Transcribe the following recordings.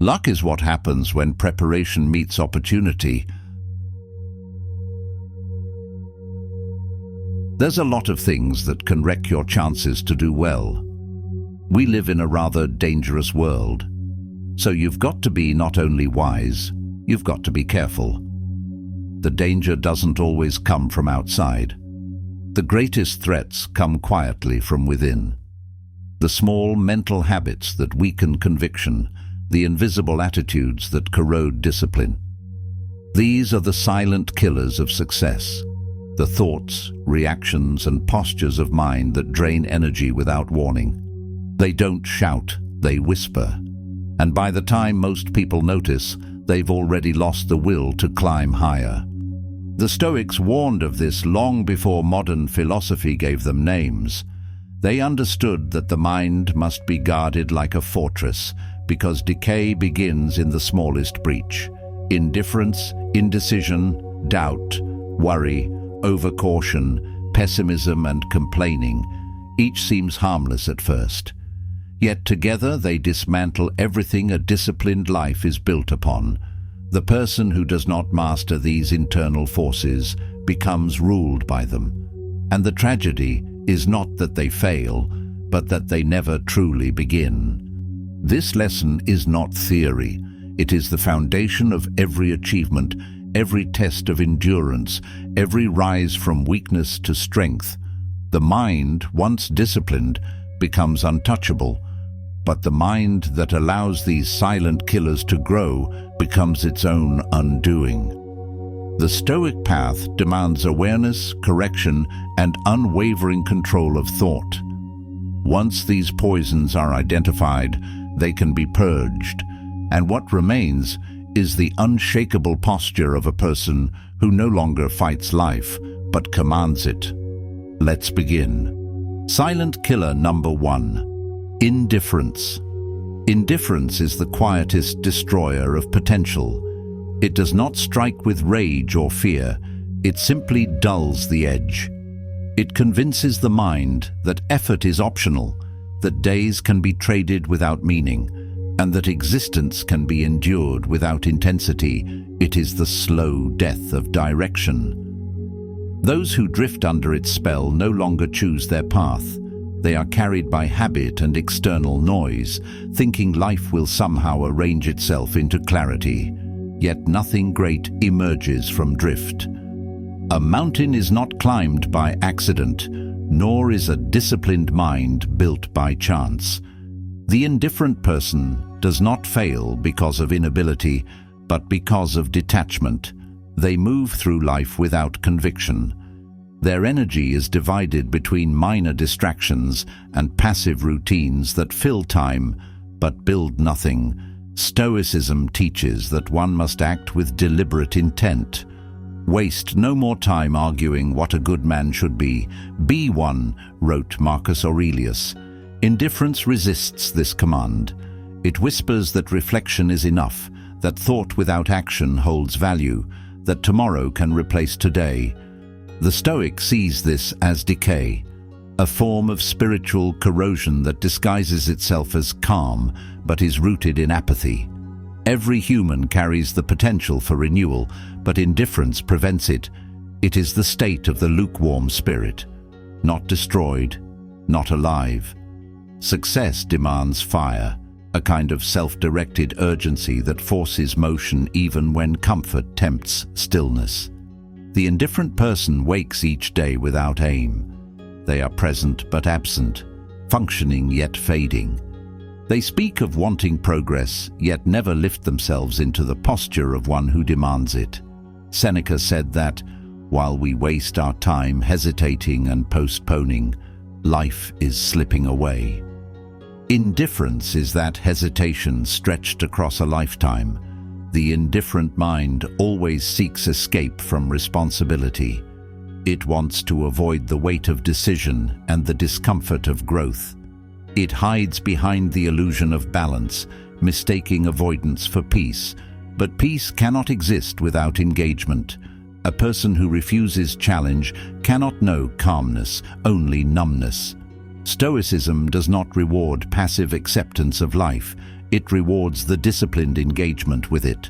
Luck is what happens when preparation meets opportunity. There's a lot of things that can wreck your chances to do well. We live in a rather dangerous world, so you've got to be not only wise, you've got to be careful. The danger doesn't always come from outside. The greatest threats come quietly from within. The small mental habits that weaken conviction, the invisible attitudes that corrode discipline. These are the silent killers of success. The thoughts, reactions, and postures of mind that drain energy without warning. They don't shout, they whisper. And by the time most people notice, they've already lost the will to climb higher. The Stoics warned of this long before modern philosophy gave them names. They understood that the mind must be guarded like a fortress, because decay begins in the smallest breach. Indifference, indecision, doubt, worry, overcaution, pessimism, and complaining. Each seems harmless at first. Yet together they dismantle everything a disciplined life is built upon. The person who does not master these internal forces becomes ruled by them. And the tragedy is not that they fail, but that they never truly begin. This lesson is not theory. It is the foundation of every achievement, every test of endurance, every rise from weakness to strength. The mind, once disciplined, becomes untouchable, but the mind that allows these silent killers to grow becomes its own undoing. The Stoic path demands awareness, correction, and unwavering control of thought. Once these poisons are identified, they can be purged, and what remains is the unshakable posture of a person who no longer fights life, but commands it. Let's begin. Silent killer number 1. Indifference. Indifference is the quietest destroyer of potential. It does not strike with rage or fear, it simply dulls the edge. It convinces the mind that effort is optional, that days can be traded without meaning, and that existence can be endured without intensity. It is the slow death of direction. Those who drift under its spell no longer choose their path. They are carried by habit and external noise, thinking life will somehow arrange itself into clarity. Yet nothing great emerges from drift. A mountain is not climbed by accident, nor is a disciplined mind built by chance. The indifferent person does not fail because of inability, but because of detachment. They move through life without conviction. Their energy is divided between minor distractions and passive routines that fill time but build nothing. Stoicism teaches that one must act with deliberate intent. Waste no more time arguing what a good man should be. Be one, wrote Marcus Aurelius. Indifference resists this command. It whispers that reflection is enough, that thought without action holds value, that tomorrow can replace today. The Stoic sees this as decay, a form of spiritual corrosion that disguises itself as calm but is rooted in apathy. Every human carries the potential for renewal, but indifference prevents it. It is the state of the lukewarm spirit, not destroyed, not alive. Success demands fire, a kind of self-directed urgency that forces motion even when comfort tempts stillness. The indifferent person wakes each day without aim. They are present but absent, functioning yet fading. They speak of wanting progress, yet never lift themselves into the posture of one who demands it. Seneca said that, while we waste our time hesitating and postponing, life is slipping away. Indifference is that hesitation stretched across a lifetime. The indifferent mind always seeks escape from responsibility. It wants to avoid the weight of decision and the discomfort of growth. It hides behind the illusion of balance, mistaking avoidance for peace. But peace cannot exist without engagement. A person who refuses challenge cannot know calmness, only numbness. Stoicism does not reward passive acceptance of life. It rewards the disciplined engagement with it.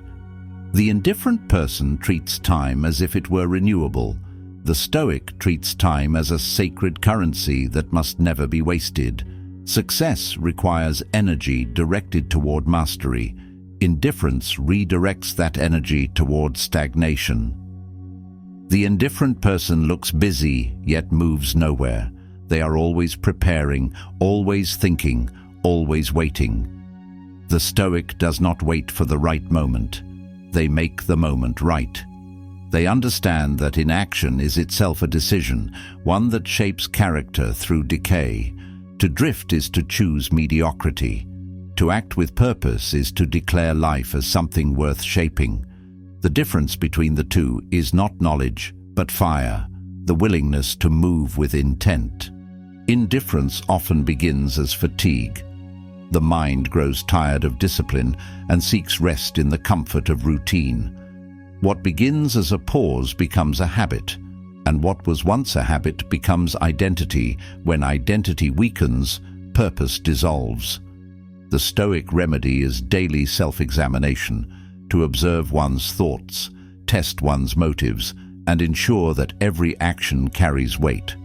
The indifferent person treats time as if it were renewable. The Stoic treats time as a sacred currency that must never be wasted. Success requires energy directed toward mastery. Indifference redirects that energy toward stagnation. The indifferent person looks busy, yet moves nowhere. They are always preparing, always thinking, always waiting. The Stoic does not wait for the right moment. They make the moment right. They understand that inaction is itself a decision, one that shapes character through decay. To drift is to choose mediocrity. To act with purpose is to declare life as something worth shaping. The difference between the two is not knowledge, but fire, the willingness to move with intent. Indifference often begins as fatigue. The mind grows tired of discipline and seeks rest in the comfort of routine. What begins as a pause becomes a habit, and what was once a habit becomes identity. When identity weakens, purpose dissolves. The Stoic remedy is daily self-examination, to observe one's thoughts, test one's motives, and ensure that every action carries weight.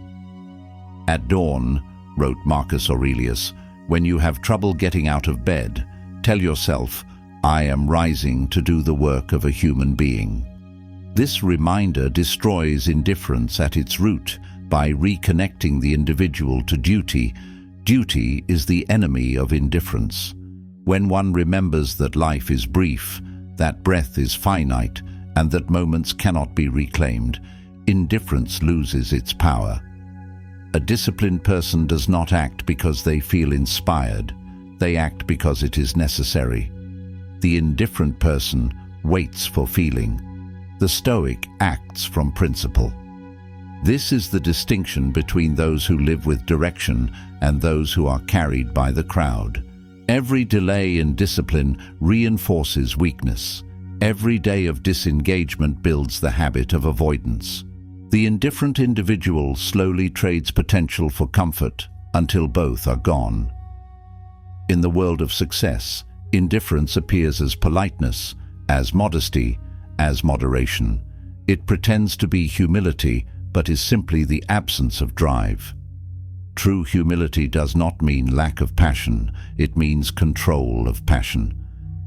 At dawn, wrote Marcus Aurelius, when you have trouble getting out of bed, tell yourself, I am rising to do the work of a human being. This reminder destroys indifference at its root by reconnecting the individual to duty. Duty is the enemy of indifference. When one remembers that life is brief, that breath is finite, and that moments cannot be reclaimed, indifference loses its power. A disciplined person does not act because they feel inspired. They act because it is necessary. The indifferent person waits for feeling. The Stoic acts from principle. This is the distinction between those who live with direction and those who are carried by the crowd. Every delay in discipline reinforces weakness. Every day of disengagement builds the habit of avoidance. The indifferent individual slowly trades potential for comfort until both are gone. In the world of success, indifference appears as politeness, as modesty, as moderation. It pretends to be humility, but is simply the absence of drive. True humility does not mean lack of passion, it means control of passion.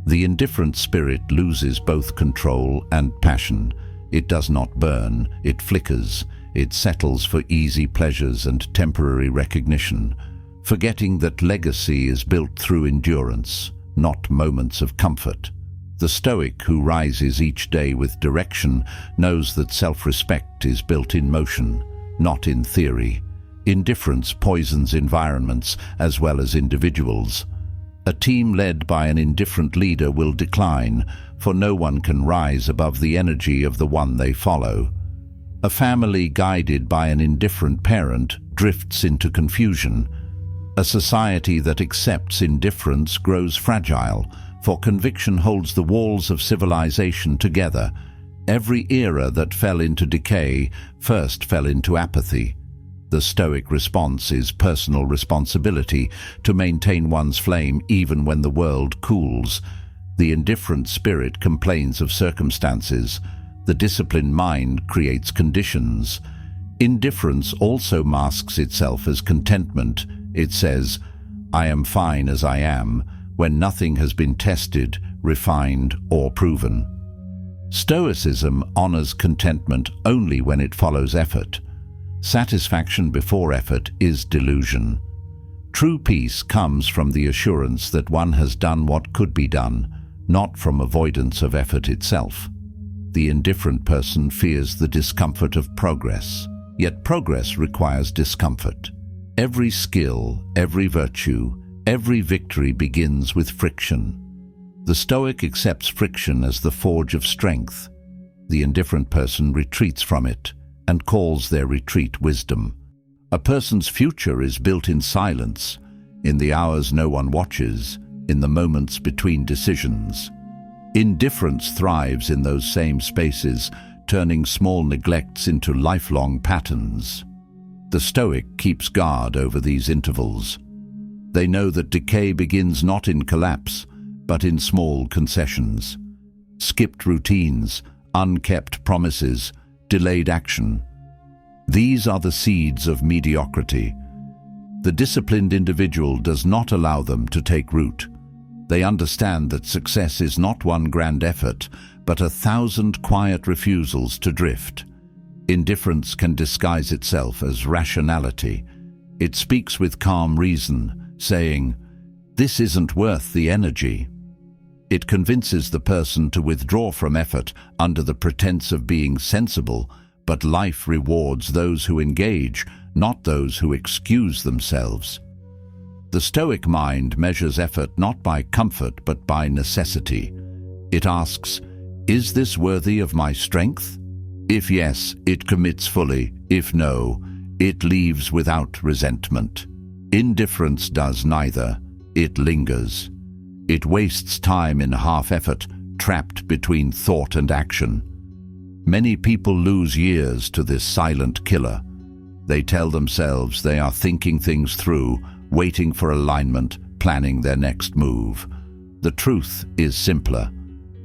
The indifferent spirit loses both control and passion. It does not burn, it flickers, it settles for easy pleasures and temporary recognition, forgetting that legacy is built through endurance, not moments of comfort. The Stoic who rises each day with direction knows that self-respect is built in motion, not in theory. Indifference poisons environments as well as individuals. A team led by an indifferent leader will decline, for no one can rise above the energy of the one they follow. A family guided by an indifferent parent drifts into confusion. A society that accepts indifference grows fragile, for conviction holds the walls of civilization together. Every era that fell into decay first fell into apathy. The Stoic response is personal responsibility to maintain one's flame even when the world cools. The indifferent spirit complains of circumstances. The disciplined mind creates conditions. Indifference also masks itself as contentment. It says, I am fine as I am, when nothing has been tested, refined, or proven. Stoicism honors contentment only when it follows effort. Satisfaction before effort is delusion. True peace comes from the assurance that one has done what could be done, not from avoidance of effort itself. The indifferent person fears the discomfort of progress, yet progress requires discomfort. Every skill, every virtue, every victory begins with friction. The Stoic accepts friction as the forge of strength. The indifferent person retreats from it and calls their retreat wisdom. A person's future is built in silence, in the hours no one watches, in the moments between decisions. Indifference thrives in those same spaces, turning small neglects into lifelong patterns. The Stoic keeps guard over these intervals. They know that decay begins not in collapse, but in small concessions. Skipped routines, unkept promises, delayed action. These are the seeds of mediocrity. The disciplined individual does not allow them to take root. They understand that success is not one grand effort, but 1,000 quiet refusals to drift. Indifference can disguise itself as rationality. It speaks with calm reason, saying, "This isn't worth the energy." It convinces the person to withdraw from effort under the pretense of being sensible, but life rewards those who engage, not those who excuse themselves. The Stoic mind measures effort not by comfort but by necessity. It asks, "Is this worthy of my strength?" If yes, it commits fully. If no, it leaves without resentment. Indifference does neither. It lingers. It wastes time in half-effort, trapped between thought and action. Many people lose years to this silent killer. They tell themselves they are thinking things through, waiting for alignment, planning their next move. The truth is simpler.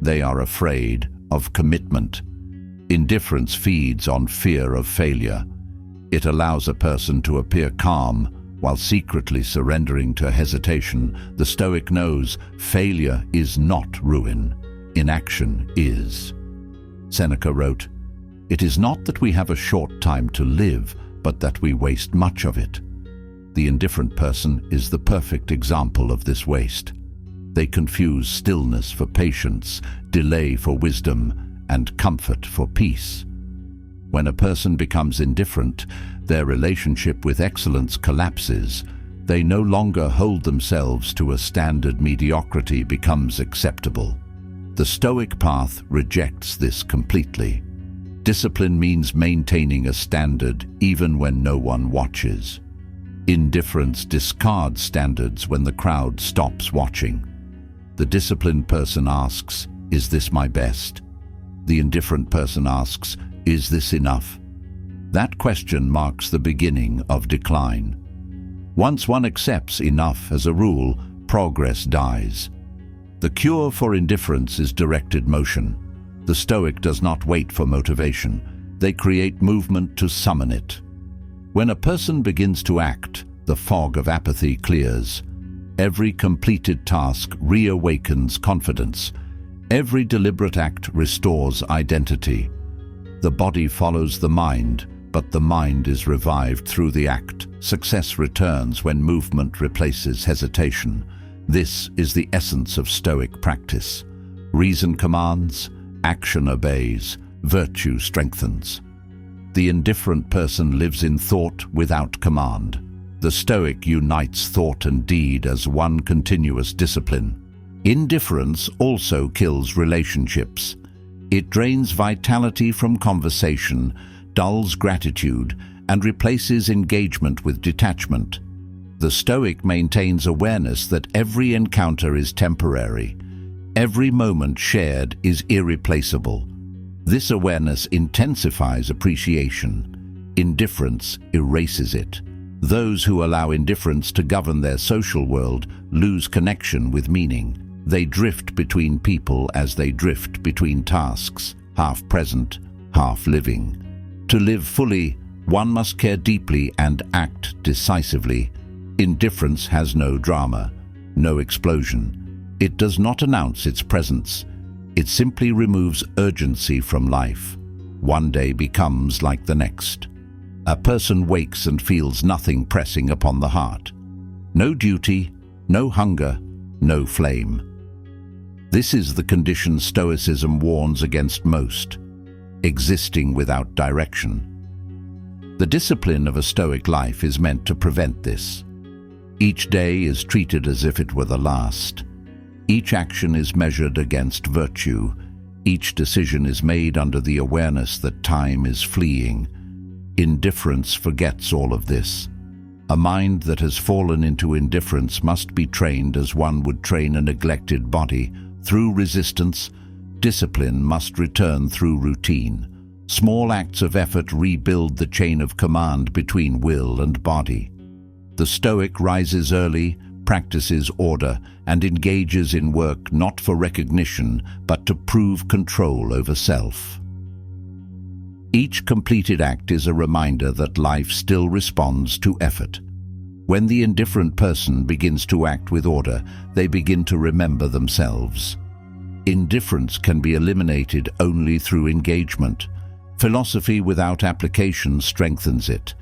They are afraid of commitment. Indifference feeds on fear of failure. It allows a person to appear calm while secretly surrendering to hesitation. The Stoic knows failure is not ruin. Inaction is. Seneca wrote, "It is not that we have a short time to live, but that we waste much of it." The indifferent person is the perfect example of this waste. They confuse stillness for patience, delay for wisdom, and comfort for peace. When a person becomes indifferent, their relationship with excellence collapses. They no longer hold themselves to a standard. Mediocrity becomes acceptable. The Stoic path rejects this completely. Discipline means maintaining a standard even when no one watches. Indifference discards standards when the crowd stops watching. The disciplined person asks, "Is this my best?" The indifferent person asks, "Is this enough?" That question marks the beginning of decline. Once one accepts enough as a rule, progress dies. The cure for indifference is directed motion. The Stoic does not wait for motivation. They create movement to summon it. When a person begins to act, the fog of apathy clears. Every completed task reawakens confidence. Every deliberate act restores identity. The body follows the mind, but the mind is revived through the act. Success returns when movement replaces hesitation. This is the essence of Stoic practice. Reason commands, action obeys, virtue strengthens. The indifferent person lives in thought without command. The Stoic unites thought and deed as one continuous discipline. Indifference also kills relationships. It drains vitality from conversation, dulls gratitude, and replaces engagement with detachment. The Stoic maintains awareness that every encounter is temporary. Every moment shared is irreplaceable. This awareness intensifies appreciation. Indifference erases it. Those who allow indifference to govern their social world lose connection with meaning. They drift between people as they drift between tasks, half present, half living. To live fully, one must care deeply and act decisively. Indifference has no drama, no explosion. It does not announce its presence. It simply removes urgency from life. One day becomes like the next. A person wakes and feels nothing pressing upon the heart. No duty, no hunger, no flame. This is the condition Stoicism warns against most, existing without direction. The discipline of a Stoic life is meant to prevent this. Each day is treated as if it were the last. Each action is measured against virtue. Each decision is made under the awareness that time is fleeing. Indifference forgets all of this. A mind that has fallen into indifference must be trained as one would train a neglected body. Through resistance, discipline must return through routine. Small acts of effort rebuild the chain of command between will and body. The Stoic rises early, practices order, and engages in work not for recognition but to prove control over self. Each completed act is a reminder that life still responds to effort. When the indifferent person begins to act with order, they begin to remember themselves. Indifference can be eliminated only through engagement. Philosophy without application strengthens it.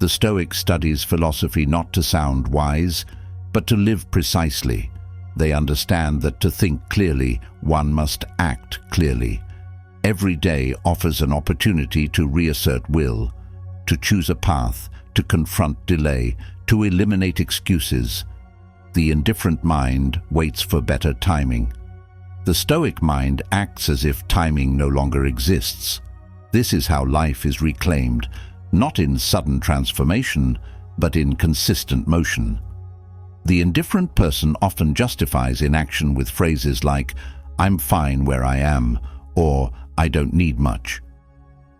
The Stoic studies philosophy not to sound wise, but to live precisely. They understand that to think clearly, one must act clearly. Every day offers an opportunity to reassert will, to choose a path, to confront delay, to eliminate excuses. The indifferent mind waits for better timing. The Stoic mind acts as if timing no longer exists. This is how life is reclaimed, not in sudden transformation, but in consistent motion. The indifferent person often justifies inaction with phrases like, "I'm fine where I am," or "I don't need much."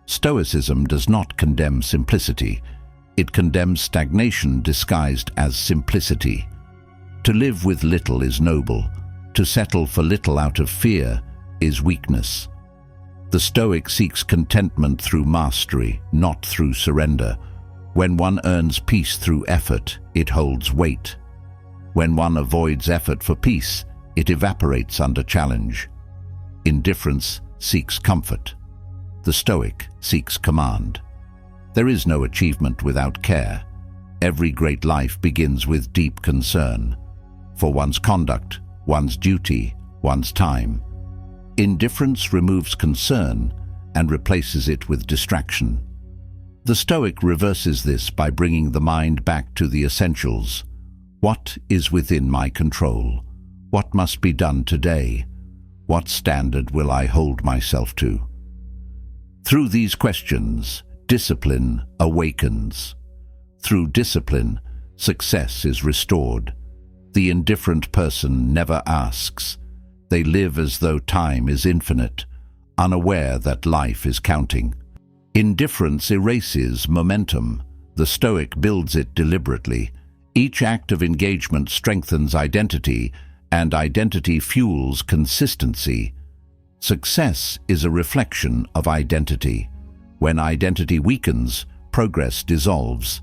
Stoicism does not condemn simplicity. It condemns stagnation disguised as simplicity. To live with little is noble. To settle for little out of fear is weakness. The Stoic seeks contentment through mastery, not through surrender. When one earns peace through effort, it holds weight. When one avoids effort for peace, it evaporates under challenge. Indifference seeks comfort. The Stoic seeks command. There is no achievement without care. Every great life begins with deep concern for one's conduct, one's duty, one's time. Indifference removes concern and replaces it with distraction. The Stoic reverses this by bringing the mind back to the essentials. What is within my control? What must be done today? What standard will I hold myself to? Through these questions, discipline awakens. Through discipline, success is restored. The indifferent person never asks. They live as though time is infinite, unaware that life is counting. Indifference erases momentum. The Stoic builds it deliberately. Each act of engagement strengthens identity, and identity fuels consistency. Success is a reflection of identity. When identity weakens, progress dissolves.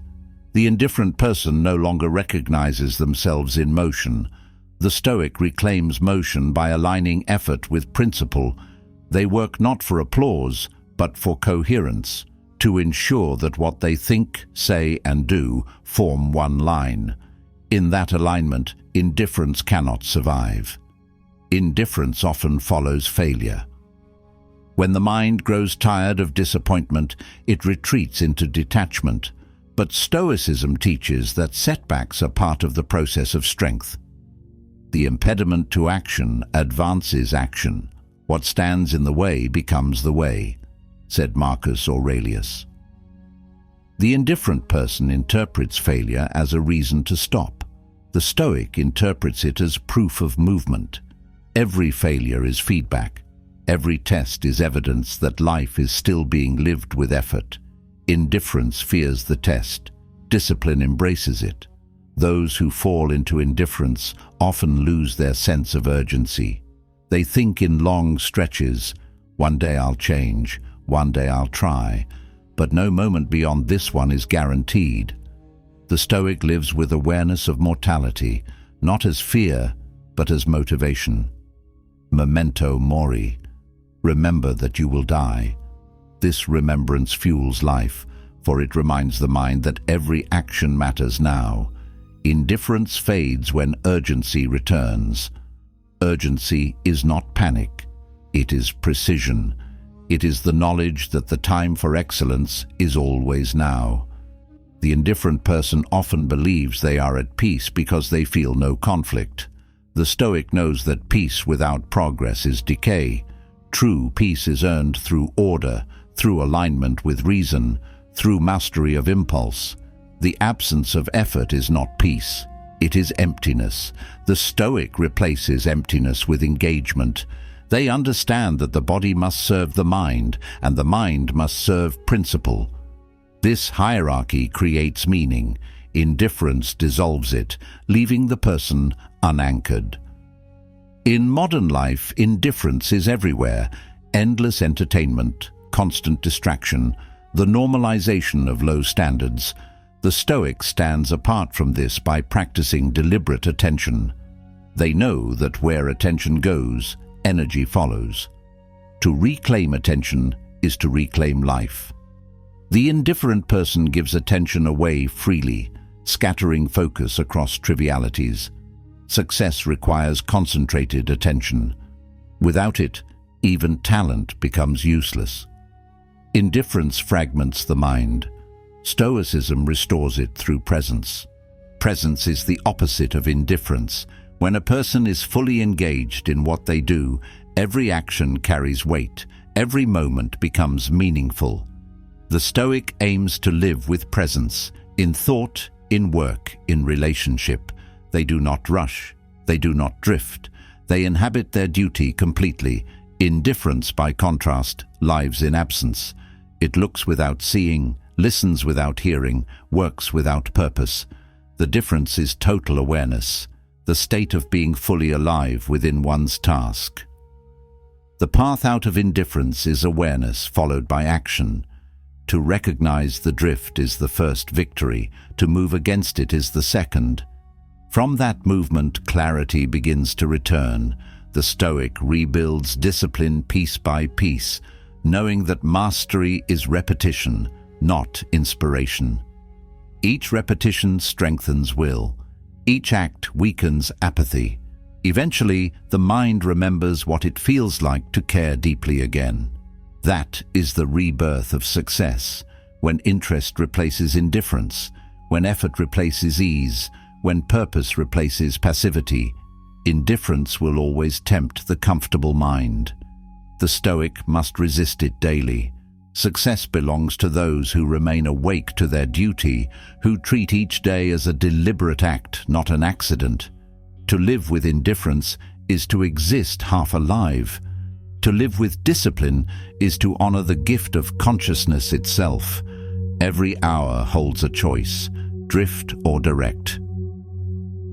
The indifferent person no longer recognizes themselves in motion. The Stoic reclaims motion by aligning effort with principle. They work not for applause, but for coherence, to ensure that what they think, say, and do form one line. In that alignment, indifference cannot survive. Indifference often follows failure. When the mind grows tired of disappointment, it retreats into detachment. But Stoicism teaches that setbacks are part of the process of strength. The impediment to action advances action. What stands in the way becomes the way, said Marcus Aurelius. The indifferent person interprets failure as a reason to stop. The Stoic interprets it as proof of movement. Every failure is feedback. Every test is evidence that life is still being lived with effort. Indifference fears the test. Discipline embraces it. Those who fall into indifference often lose their sense of urgency. They think in long stretches, one day I'll change, one day I'll try, but no moment beyond this one is guaranteed. The Stoic lives with awareness of mortality, not as fear, but as motivation. Memento mori. Remember that you will die. This remembrance fuels life, for it reminds the mind that every action matters now. Indifference fades when urgency returns. Urgency is not panic. It is precision. It is the knowledge that the time for excellence is always now. The indifferent person often believes they are at peace because they feel no conflict. The Stoic knows that peace without progress is decay. True peace is earned through order, through alignment with reason, through mastery of impulse. The absence of effort is not peace. It is emptiness. The Stoic replaces emptiness with engagement. They understand that the body must serve the mind, and the mind must serve principle. This hierarchy creates meaning. indifference dissolves it, leaving the person unanchored. In modern life, indifference is everywhere. Endless entertainment, constant distraction, the normalization of low standards. The Stoic stands apart from this by practicing deliberate attention. They know that where attention goes, energy follows. To reclaim attention is to reclaim life. The indifferent person gives attention away freely, scattering focus across trivialities. Success requires concentrated attention. Without it, even talent becomes useless. Indifference fragments the mind. Stoicism restores it through presence. Presence is the opposite of indifference. When a person is fully engaged in what they do, every action carries weight, every moment becomes meaningful. The Stoic aims to live with presence, in thought, in work, in relationship. They do not rush, they do not drift, they inhabit their duty completely. Indifference, by contrast, lives in absence. It looks without seeing, listens without hearing, works without purpose. The difference is total awareness, the state of being fully alive within one's task. The path out of indifference is awareness followed by action. To recognize the drift is the first victory, to move against it is the second. From that movement, clarity begins to return. The Stoic rebuilds discipline piece by piece, knowing that mastery is repetition, not inspiration. Each repetition strengthens will. Each act weakens apathy. Eventually, the mind remembers what it feels like to care deeply again. That is the rebirth of success, when interest replaces indifference, when effort replaces ease, when purpose replaces passivity. Indifference will always tempt the comfortable mind. The Stoic must resist it daily. Success belongs to those who remain awake to their duty, who treat each day as a deliberate act, not an accident. To live with indifference is to exist half alive. To live with discipline is to honor the gift of consciousness itself. Every hour holds a choice, drift or direct.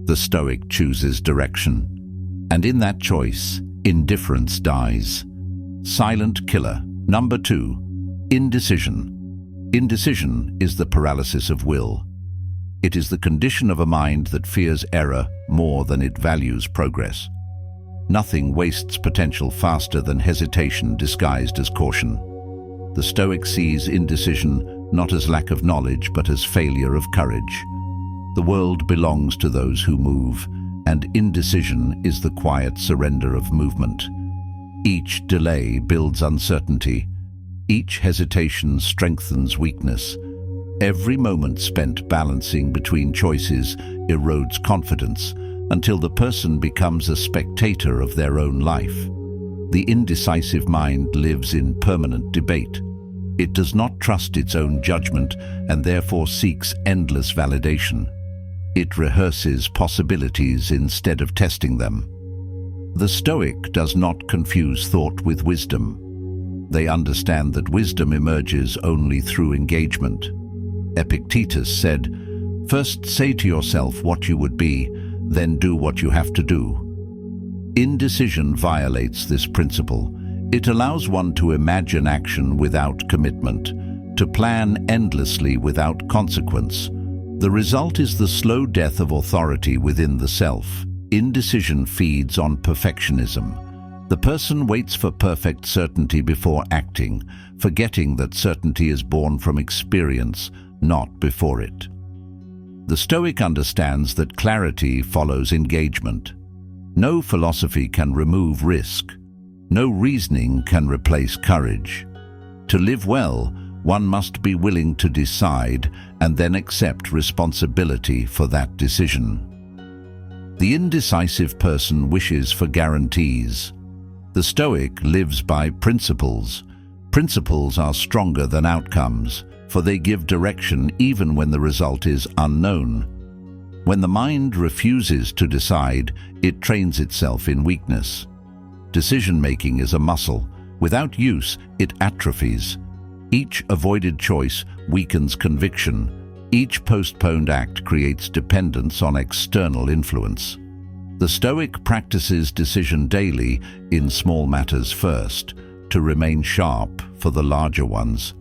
The Stoic chooses direction, and in that choice, indifference dies. Silent killer. Number 2. Indecision. Indecision is the paralysis of will. It is the condition of a mind that fears error more than it values progress. Nothing wastes potential faster than hesitation disguised as caution. The Stoic sees indecision not as lack of knowledge but as failure of courage. The world belongs to those who move, and indecision is the quiet surrender of movement. Each delay builds uncertainty. Each hesitation strengthens weakness. Every moment spent balancing between choices erodes confidence, until the person becomes a spectator of their own life. The indecisive mind lives in permanent debate. It does not trust its own judgment and therefore seeks endless validation. It rehearses possibilities instead of testing them. The Stoic does not confuse thought with wisdom. They understand that wisdom emerges only through engagement. Epictetus said, "First say to yourself what you would be, then do what you have to do." Indecision violates this principle. It allows one to imagine action without commitment, to plan endlessly without consequence. The result is the slow death of authority within the self. Indecision feeds on perfectionism. The person waits for perfect certainty before acting, forgetting that certainty is born from experience, not before it. The Stoic understands that clarity follows engagement. No philosophy can remove risk. No reasoning can replace courage. To live well, one must be willing to decide and then accept responsibility for that decision. The indecisive person wishes for guarantees. The Stoic lives by principles. Principles are stronger than outcomes, for they give direction even when the result is unknown. When the mind refuses to decide, it trains itself in weakness. Decision-making is a muscle. Without use, it atrophies. Each avoided choice weakens conviction. Each postponed act creates dependence on external influence. The Stoic practices decision daily in small matters first, to remain sharp for the larger ones.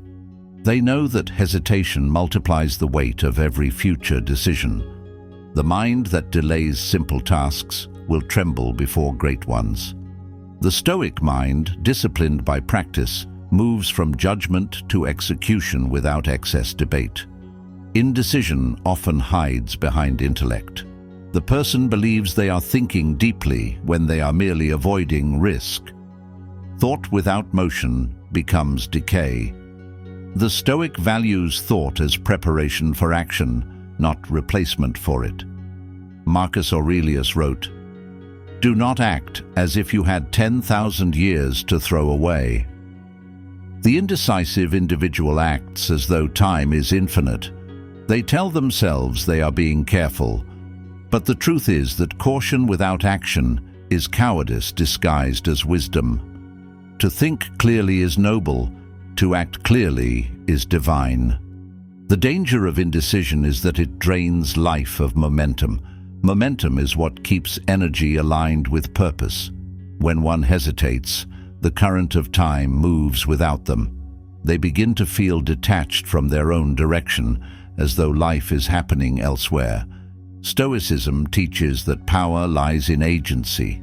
They know that hesitation multiplies the weight of every future decision. The mind that delays simple tasks will tremble before great ones. The Stoic mind, disciplined by practice, moves from judgment to execution without excess debate. Indecision often hides behind intellect. The person believes they are thinking deeply when they are merely avoiding risk. Thought without motion becomes decay. The Stoic values thought as preparation for action, not replacement for it. Marcus Aurelius wrote, "Do not act as if you had 10,000 years to throw away." The indecisive individual acts as though time is infinite. They tell themselves they are being careful, but the truth is that caution without action is cowardice disguised as wisdom. To think clearly is noble, to act clearly is divine. The danger of indecision is that it drains life of momentum. Momentum is what keeps energy aligned with purpose. When one hesitates, the current of time moves without them. They begin to feel detached from their own direction, as though life is happening elsewhere. Stoicism teaches that power lies in agency,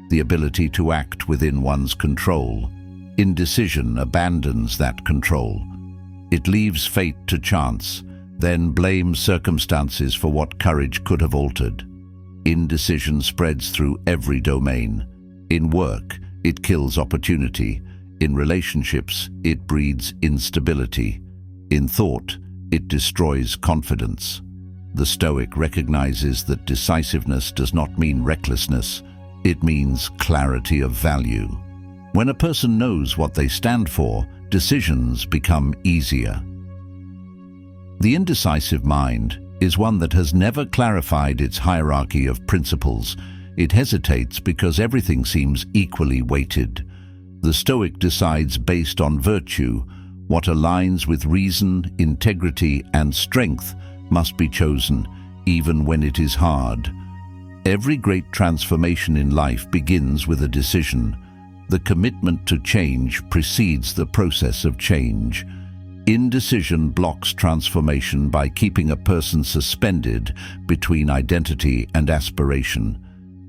the ability to act within one's control. Indecision abandons that control. It leaves fate to chance, then blames circumstances for what courage could have altered. Indecision spreads through every domain. In work, it kills opportunity. In relationships, it breeds instability. In thought, it destroys confidence. The Stoic recognizes that decisiveness does not mean recklessness, it means clarity of value. When a person knows what they stand for, decisions become easier. The indecisive mind is one that has never clarified its hierarchy of principles. It hesitates because everything seems equally weighted. The Stoic decides based on virtue. What aligns with reason, integrity, and strength must be chosen, even when it is hard. Every great transformation in life begins with a decision. The commitment to change precedes the process of change. Indecision blocks transformation by keeping a person suspended between identity and aspiration.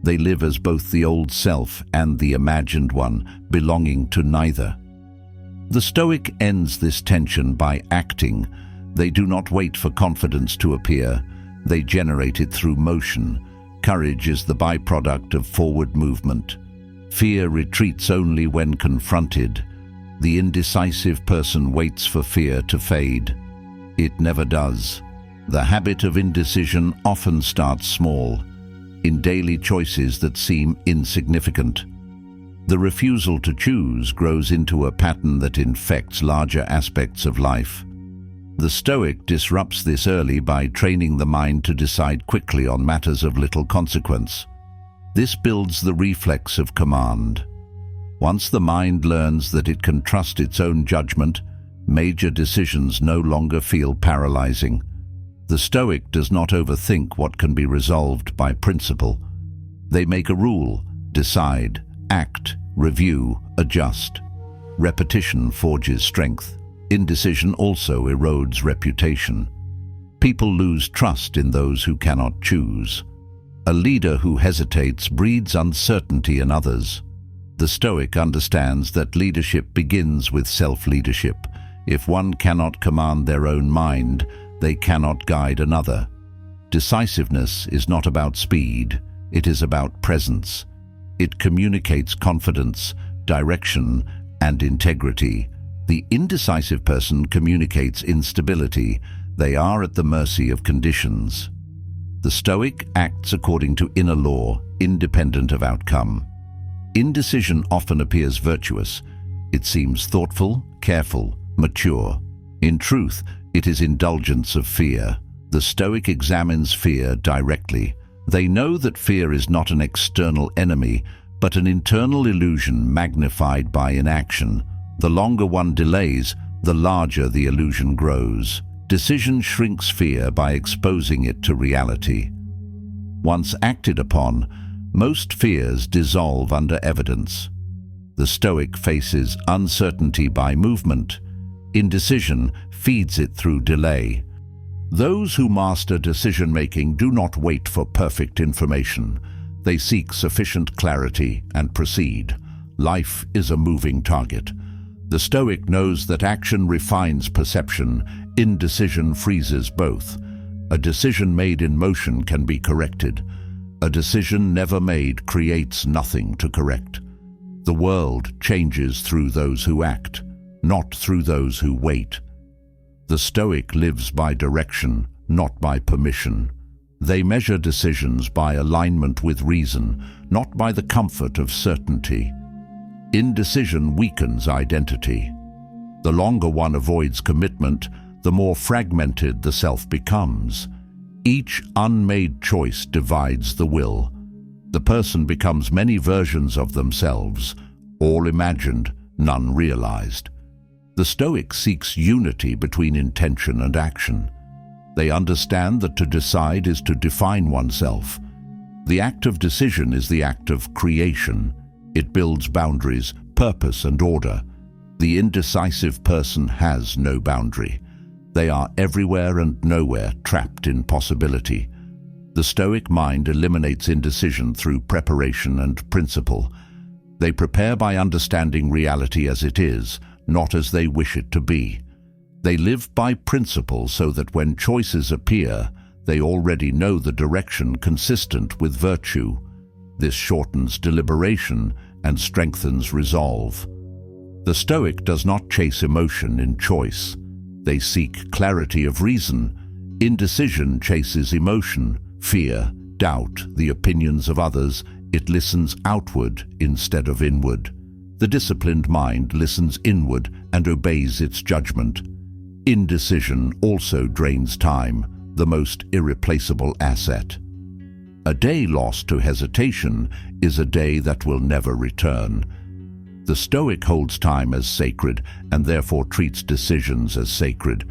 They live as both the old self and the imagined one, belonging to neither. The Stoic ends this tension by acting. They do not wait for confidence to appear. They generate it through motion. Courage is the byproduct of forward movement. Fear retreats only when confronted. The indecisive person waits for fear to fade. It never does. The habit of indecision often starts small, in daily choices that seem insignificant. The refusal to choose grows into a pattern that infects larger aspects of life. The Stoic disrupts this early by training the mind to decide quickly on matters of little consequence. This builds the reflex of command. Once the mind learns that it can trust its own judgment, major decisions no longer feel paralyzing. The Stoic does not overthink what can be resolved by principle. They make a rule, decide, act, review, adjust. Repetition forges strength. Indecision also erodes reputation. People lose trust in those who cannot choose. A leader who hesitates breeds uncertainty in others. The Stoic understands that leadership begins with self-leadership. If one cannot command their own mind, they cannot guide another. Decisiveness is not about speed, it is about presence. It communicates confidence, direction, and integrity. The indecisive person communicates instability. They are at the mercy of conditions. The Stoic acts according to inner law, independent of outcome. Indecision often appears virtuous. It seems thoughtful, careful, mature. In truth, it is indulgence of fear. The Stoic examines fear directly. They know that fear is not an external enemy, but an internal illusion magnified by inaction. The longer one delays, the larger the illusion grows. Decision shrinks fear by exposing it to reality. Once acted upon, most fears dissolve under evidence. The Stoic faces uncertainty by movement. Indecision feeds it through delay. Those who master decision-making do not wait for perfect information. They seek sufficient clarity and proceed. Life is a moving target. The Stoic knows that action refines perception, indecision freezes both. A decision made in motion can be corrected. A decision never made creates nothing to correct. The world changes through those who act, not through those who wait. The Stoic lives by direction, not by permission. They measure decisions by alignment with reason, not by the comfort of certainty. Indecision weakens identity. The longer one avoids commitment, the more fragmented the self becomes. Each unmade choice divides the will. The person becomes many versions of themselves, all imagined, none realized. The Stoic seeks unity between intention and action. They understand that to decide is to define oneself. The act of decision is the act of creation. It builds boundaries, purpose, and order. The indecisive person has no boundary. They are everywhere and nowhere, trapped in possibility. The Stoic mind eliminates indecision through preparation and principle. They prepare by understanding reality as it is, not as they wish it to be. They live by principle so that when choices appear, they already know the direction consistent with virtue. This shortens deliberation and strengthens resolve. The Stoic does not chase emotion in choice. They seek clarity of reason. Indecision chases emotion, fear, doubt, the opinions of others. It listens outward instead of inward. The disciplined mind listens inward and obeys its judgment. Indecision also drains time, the most irreplaceable asset. A day lost to hesitation is a day that will never return. The Stoic holds time as sacred and therefore treats decisions as sacred.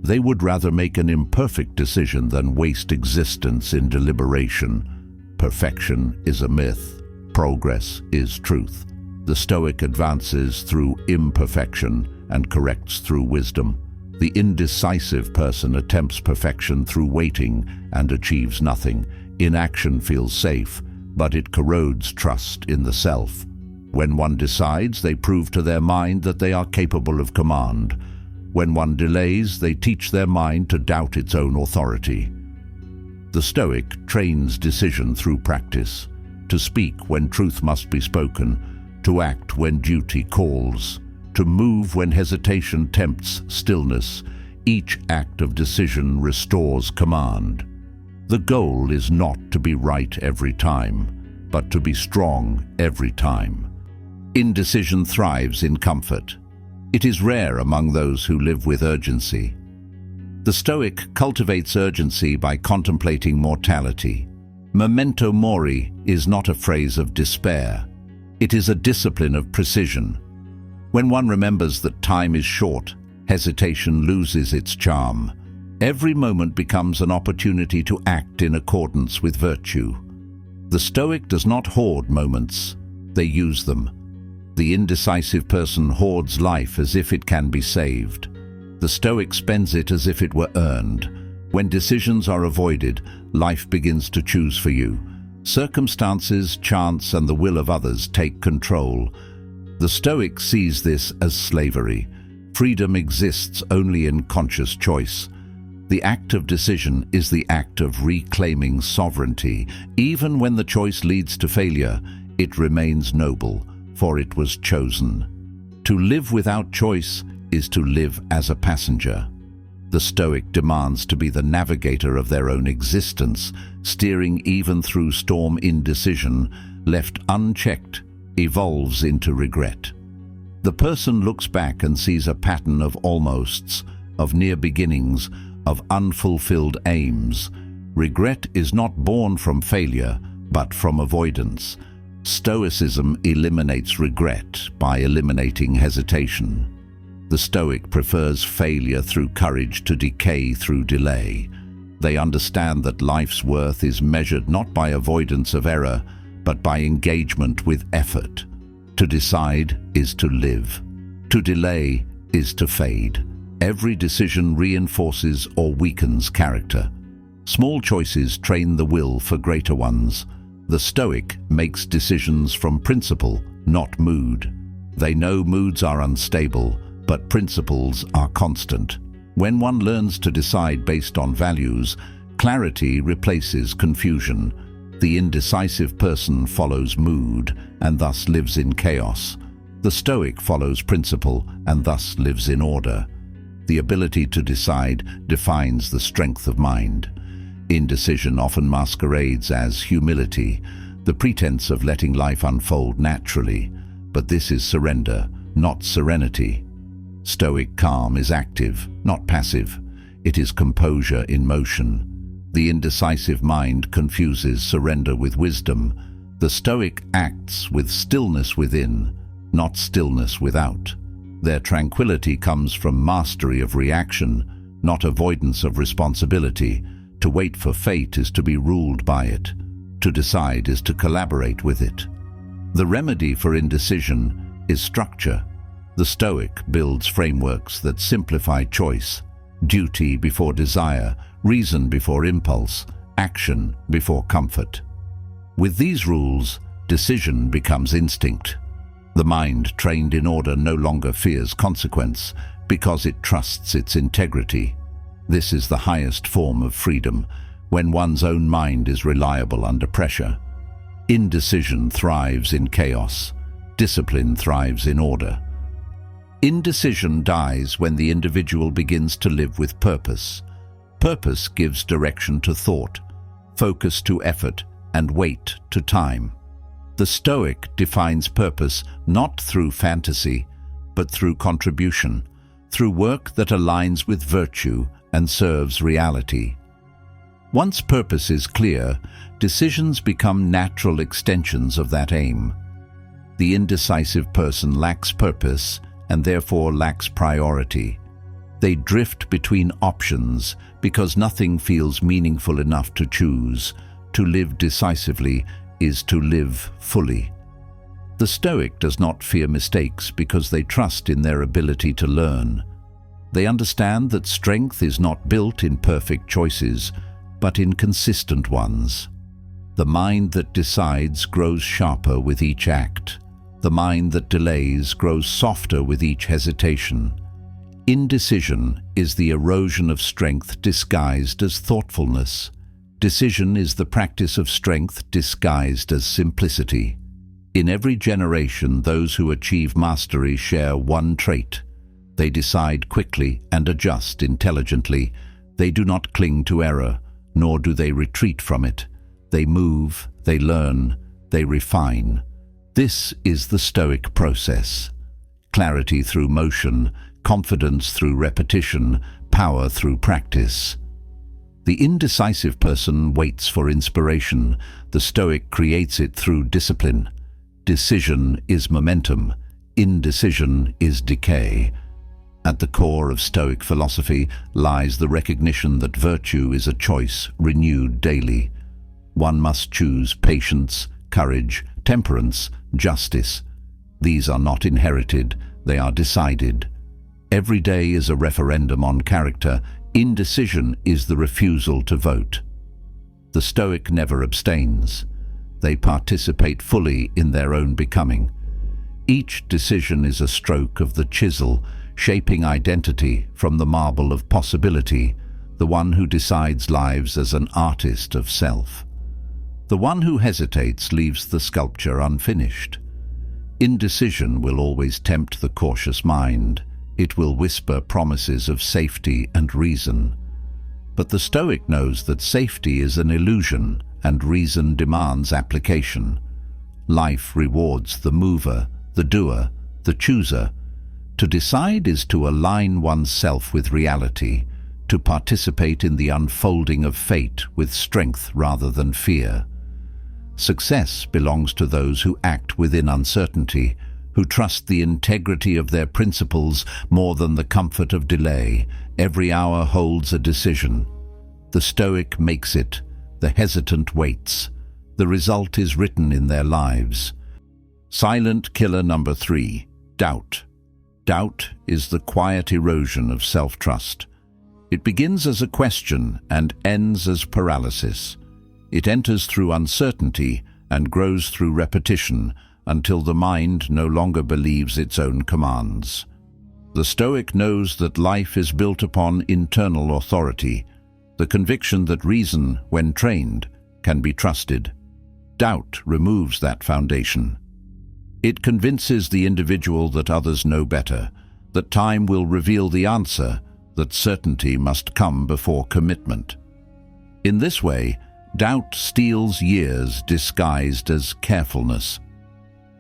They would rather make an imperfect decision than waste existence in deliberation. Perfection is a myth. Progress is truth. The Stoic advances through imperfection and corrects through wisdom. The indecisive person attempts perfection through waiting and achieves nothing. Inaction feels safe, but it corrodes trust in the self. When one decides, they prove to their mind that they are capable of command. When one delays, they teach their mind to doubt its own authority. The Stoic trains decision through practice, to speak when truth must be spoken, to act when duty calls, to move when hesitation tempts stillness. Each act of decision restores command. The goal is not to be right every time, but to be strong every time. Indecision thrives in comfort. It is rare among those who live with urgency. The Stoic cultivates urgency by contemplating mortality. Memento mori is not a phrase of despair. It is a discipline of precision. When one remembers that time is short, hesitation loses its charm. Every moment becomes an opportunity to act in accordance with virtue. The Stoic does not hoard moments, they use them. The indecisive person hoards life as if it can be saved. The Stoic spends it as if it were earned. When decisions are avoided, life begins to choose for you. Circumstances, chance, and the will of others take control. The Stoic sees this as slavery. Freedom exists only in conscious choice. The act of decision is the act of reclaiming sovereignty. Even when the choice leads to failure, it remains noble, for it was chosen. To live without choice is to live as a passenger. The Stoic demands to be the navigator of their own existence, steering even through storm. Indecision, left unchecked, evolves into regret. The person looks back and sees a pattern of almosts, of near beginnings, of unfulfilled aims. Regret is not born from failure, but from avoidance. Stoicism eliminates regret by eliminating hesitation. The Stoic prefers failure through courage to decay through delay. They understand that life's worth is measured not by avoidance of error, but by engagement with effort. To decide is to live. To delay is to fade. Every decision reinforces or weakens character. Small choices train the will for greater ones. The Stoic makes decisions from principle, not mood. They know moods are unstable, but principles are constant. When one learns to decide based on values, clarity replaces confusion. The indecisive person follows mood and thus lives in chaos. The Stoic follows principle and thus lives in order. The ability to decide defines the strength of mind. Indecision often masquerades as humility, the pretense of letting life unfold naturally. But this is surrender, not serenity. Stoic calm is active, not passive. It is composure in motion. The indecisive mind confuses surrender with wisdom. The Stoic acts with stillness within, not stillness without. Their tranquility comes from mastery of reaction, not avoidance of responsibility. To wait for fate is to be ruled by it. To decide is to collaborate with it. The remedy for indecision is structure. The Stoic builds frameworks that simplify choice, duty before desire, reason before impulse, action before comfort. With these rules, decision becomes instinct. The mind trained in order no longer fears consequence because it trusts its integrity. This is the highest form of freedom, when one's own mind is reliable under pressure. Indecision thrives in chaos. Discipline thrives in order. Indecision dies when the individual begins to live with purpose. Purpose gives direction to thought, focus to effort, and weight to time. The Stoic defines purpose not through fantasy, but through contribution, through work that aligns with virtue and serves reality. Once purpose is clear, decisions become natural extensions of that aim. The indecisive person lacks purpose and therefore lacks priority. They drift between options because nothing feels meaningful enough to choose. To live decisively is to live fully. The Stoic does not fear mistakes because they trust in their ability to learn. They understand that strength is not built in perfect choices, but in consistent ones. The mind that decides grows sharper with each act. The mind that delays grows softer with each hesitation. Indecision is the erosion of strength disguised as thoughtfulness. Decision is the practice of strength disguised as simplicity. In every generation, those who achieve mastery share one trait. They decide quickly and adjust intelligently. They do not cling to error, nor do they retreat from it. They move, they learn, they refine. This is the Stoic process. Clarity through motion, confidence through repetition, power through practice. The indecisive person waits for inspiration. The Stoic creates it through discipline. Decision is momentum. Indecision is decay. At the core of Stoic philosophy lies the recognition that virtue is a choice renewed daily. One must choose patience, courage, temperance, justice. These are not inherited, they are decided. Every day is a referendum on character. Indecision is the refusal to vote. The Stoic never abstains. They participate fully in their own becoming. Each decision is a stroke of the chisel, shaping identity from the marble of possibility, the one who decides lives as an artist of self. The one who hesitates leaves the sculpture unfinished. Indecision will always tempt the cautious mind. It will whisper promises of safety and reason. But the Stoic knows that safety is an illusion and reason demands application. Life rewards the mover, the doer, the chooser. To decide is to align oneself with reality, to participate in the unfolding of fate with strength rather than fear. Success belongs to those who act within uncertainty, who trust the integrity of their principles more than the comfort of delay. Every hour holds a decision. The Stoic makes it, the hesitant waits. The result is written in their lives. Silent killer number 3, doubt. Doubt is the quiet erosion of self-trust. It begins as a question and ends as paralysis. It enters through uncertainty and grows through repetition until the mind no longer believes its own commands. The Stoic knows that life is built upon internal authority, the conviction that reason, when trained, can be trusted. Doubt removes that foundation. It convinces the individual that others know better, that time will reveal the answer, that certainty must come before commitment. In this way, doubt steals years disguised as carefulness.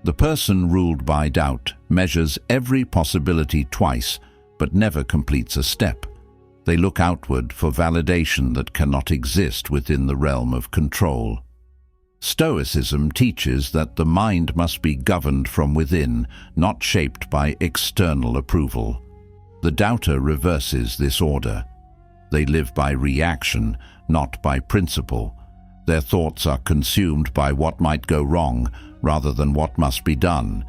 The person ruled by doubt measures every possibility twice, but never completes a step. They look outward for validation that cannot exist within the realm of control. Stoicism teaches that the mind must be governed from within, not shaped by external approval. The doubter reverses this order. They live by reaction, not by principle. Their thoughts are consumed by what might go wrong rather than what must be done.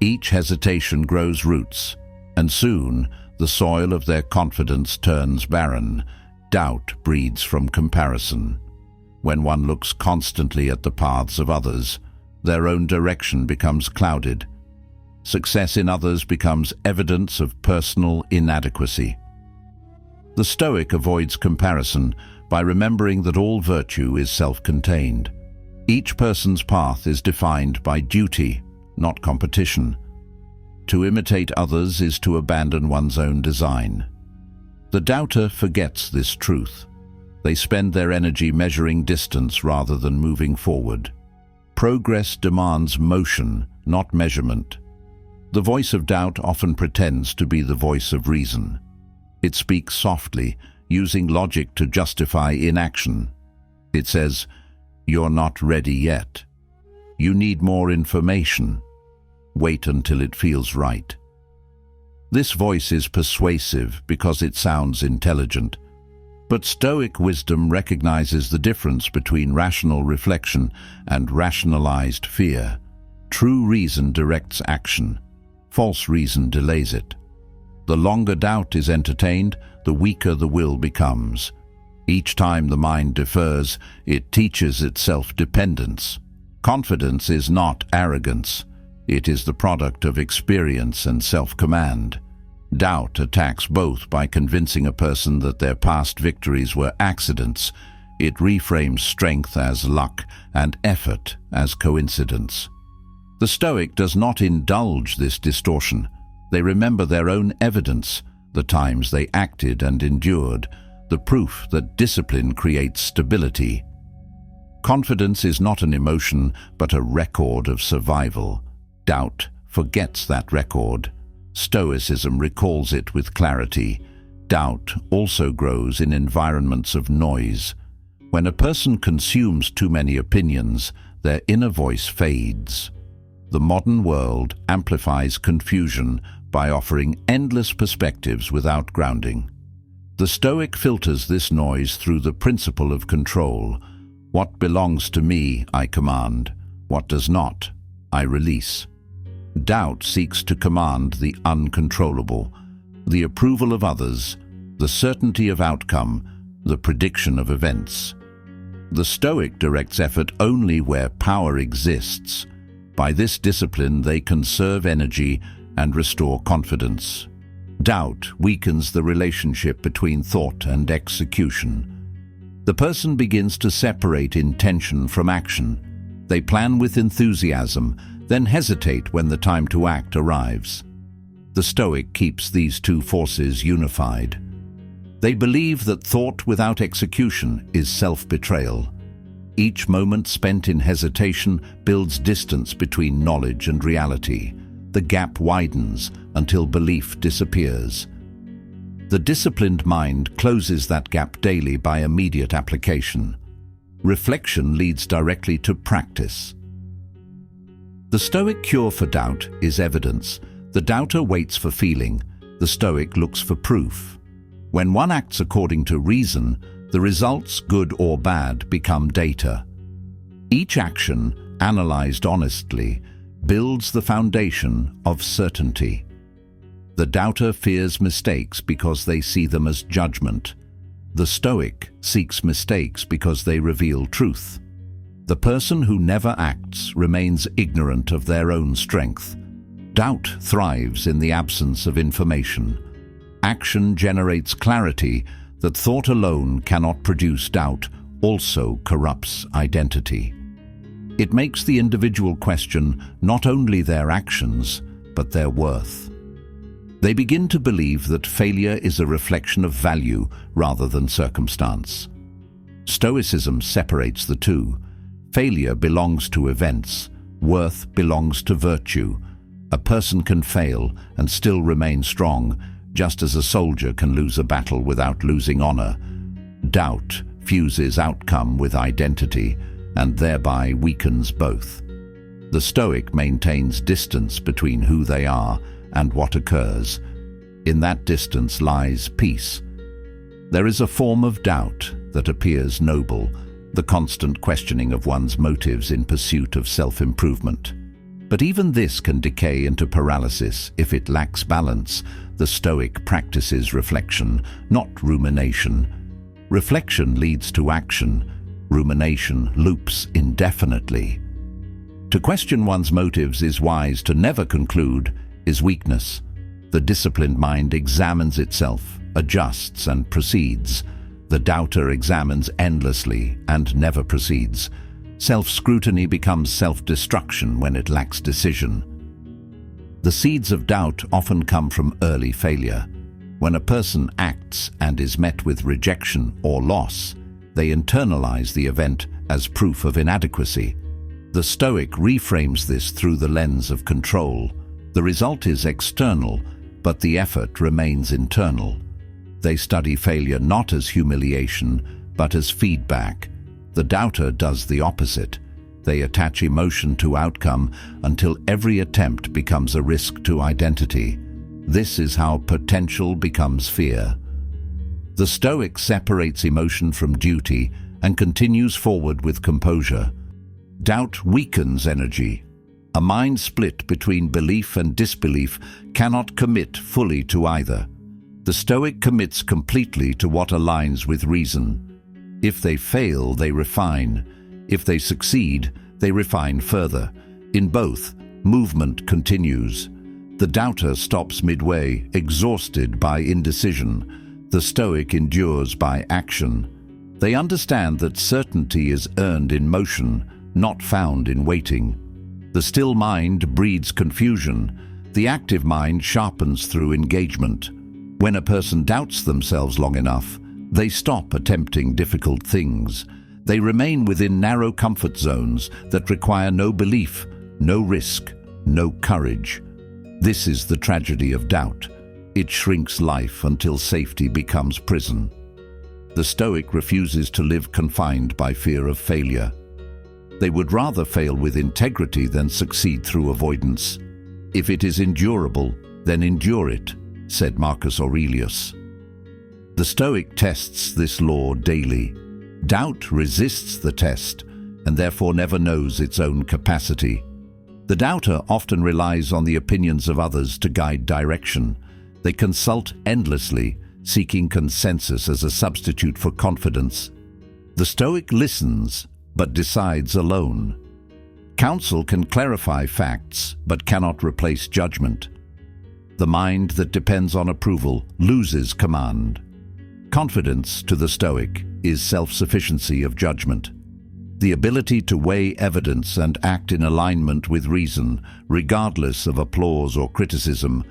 Each hesitation grows roots, and soon the soil of their confidence turns barren. Doubt breeds from comparison. When one looks constantly at the paths of others, their own direction becomes clouded. Success in others becomes evidence of personal inadequacy. The Stoic avoids comparison by remembering that all virtue is self-contained. Each person's path is defined by duty, not competition. To imitate others is to abandon one's own design. The doubter forgets this truth. They spend their energy measuring distance rather than moving forward. Progress demands motion, not measurement. The voice of doubt often pretends to be the voice of reason. It speaks softly, using logic to justify inaction. It says, "You're not ready yet. You need more information. Wait until it feels right." This voice is persuasive because it sounds intelligent. But Stoic wisdom recognizes the difference between rational reflection and rationalized fear. True reason directs action. False reason delays it. The longer doubt is entertained, the weaker the will becomes. Each time the mind defers, it teaches itself dependence. Confidence is not arrogance. It is the product of experience and self-command. Doubt attacks both by convincing a person that their past victories were accidents. It reframes strength as luck and effort as coincidence. The Stoic does not indulge this distortion. They remember their own evidence, the times they acted and endured, the proof that discipline creates stability. Confidence is not an emotion, but a record of survival. Doubt forgets that record. Stoicism recalls it with clarity. Doubt also grows in environments of noise. When a person consumes too many opinions, their inner voice fades. The modern world amplifies confusion by offering endless perspectives without grounding. The Stoic filters this noise through the principle of control. What belongs to me, I command. What does not, I release. Doubt seeks to command the uncontrollable, the approval of others, the certainty of outcome, the prediction of events. The Stoic directs effort only where power exists. By this discipline, they conserve energy and restore confidence. Doubt weakens the relationship between thought and execution. The person begins to separate intention from action. They plan with enthusiasm, then hesitate when the time to act arrives. The Stoic keeps these two forces unified. They believe that thought without execution is self-betrayal. Each moment spent in hesitation builds distance between knowledge and reality. The gap widens until belief disappears. The disciplined mind closes that gap daily by immediate application. Reflection leads directly to practice. The Stoic cure for doubt is evidence. The doubter waits for feeling. The Stoic looks for proof. When one acts according to reason, the results, good or bad, become data. Each action, analyzed honestly, builds the foundation of certainty. The doubter fears mistakes because they see them as judgment. The Stoic seeks mistakes because they reveal truth. The person who never acts remains ignorant of their own strength. Doubt thrives in the absence of information. Action generates clarity that thought alone cannot produce. Doubt also corrupts identity. It makes the individual question not only their actions, but their worth. They begin to believe that failure is a reflection of value rather than circumstance. Stoicism separates the two. Failure belongs to events. Worth belongs to virtue. A person can fail and still remain strong, just as a soldier can lose a battle without losing honor. Doubt fuses outcome with identity and thereby weakens both. The Stoic maintains distance between who they are and what occurs. In that distance lies peace. There is a form of doubt that appears noble, the constant questioning of one's motives in pursuit of self-improvement. But even this can decay into paralysis if it lacks balance. The Stoic practices reflection, not rumination. Reflection leads to action. Rumination loops indefinitely. To question one's motives is wise. To never conclude is weakness. The disciplined mind examines itself, adjusts and proceeds. The doubter examines endlessly and never proceeds. Self-scrutiny becomes self-destruction when it lacks decision. The seeds of doubt often come from early failure. When a person acts and is met with rejection or loss, they internalize the event as proof of inadequacy. The Stoic reframes this through the lens of control. The result is external, but the effort remains internal. They study failure not as humiliation, but as feedback. The doubter does the opposite. They attach emotion to outcome until every attempt becomes a risk to identity. This is how potential becomes fear. The Stoic separates emotion from duty and continues forward with composure. Doubt weakens energy. A mind split between belief and disbelief cannot commit fully to either. The Stoic commits completely to what aligns with reason. If they fail, they refine. If they succeed, they refine further. In both, movement continues. The doubter stops midway, exhausted by indecision. The Stoic endures by action. They understand that certainty is earned in motion, not found in waiting. The still mind breeds confusion. The active mind sharpens through engagement. When a person doubts themselves long enough, they stop attempting difficult things. They remain within narrow comfort zones that require no belief, no risk, no courage. This is the tragedy of doubt. It shrinks life until safety becomes prison. The Stoic refuses to live confined by fear of failure. They would rather fail with integrity than succeed through avoidance. If it is endurable, then endure it, said Marcus Aurelius. The Stoic tests this law daily. Doubt resists the test and therefore never knows its own capacity. The doubter often relies on the opinions of others to guide direction. They consult endlessly, seeking consensus as a substitute for confidence. The Stoic listens, but decides alone. Counsel can clarify facts, but cannot replace judgment. The mind that depends on approval loses command. Confidence, to the Stoic, is self-sufficiency of judgment. The ability to weigh evidence and act in alignment with reason, regardless of applause or criticism.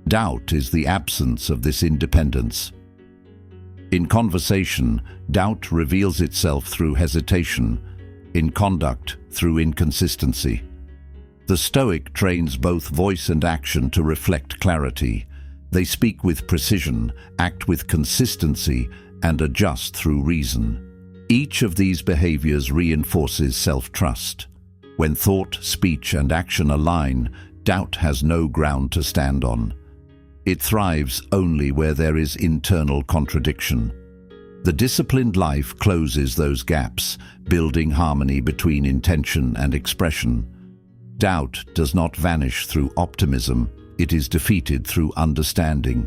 Doubt is the absence of this independence. In conversation, doubt reveals itself through hesitation. In conduct, through inconsistency. The Stoic trains both voice and action to reflect clarity. They speak with precision, act with consistency, and adjust through reason. Each of these behaviors reinforces self-trust. When thought, speech, and action align, doubt has no ground to stand on. It thrives only where there is internal contradiction. The disciplined life closes those gaps, building harmony between intention and expression. Doubt does not vanish through optimism, it is defeated through understanding.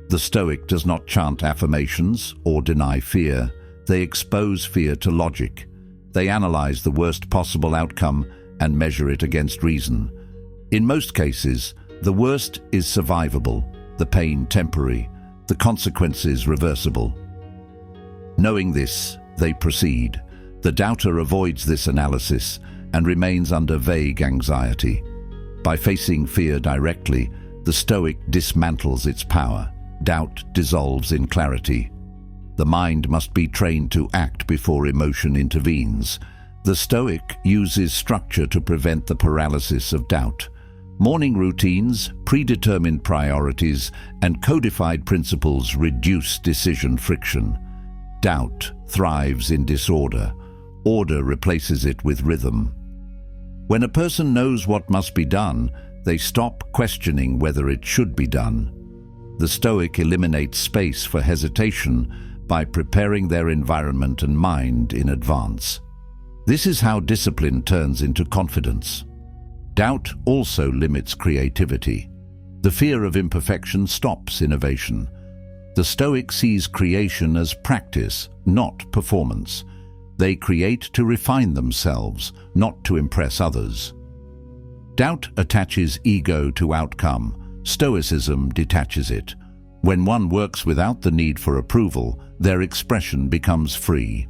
The Stoic does not chant affirmations or deny fear. They expose fear to logic. They analyze the worst possible outcome and measure it against reason. In most cases, the worst is survivable, the pain temporary, the consequences reversible. Knowing this, they proceed. The doubter avoids this analysis and remains under vague anxiety. By facing fear directly, the Stoic dismantles its power. Doubt dissolves in clarity. The mind must be trained to act before emotion intervenes. The Stoic uses structure to prevent the paralysis of doubt. Morning routines, predetermined priorities, and codified principles reduce decision friction. Doubt thrives in disorder. Order replaces it with rhythm. When a person knows what must be done, they stop questioning whether it should be done. The Stoic eliminates space for hesitation by preparing their environment and mind in advance. This is how discipline turns into confidence. Doubt also limits creativity. The fear of imperfection stops innovation. The Stoic sees creation as practice, not performance. They create to refine themselves, not to impress others. Doubt attaches ego to outcome. Stoicism detaches it. When one works without the need for approval, their expression becomes free.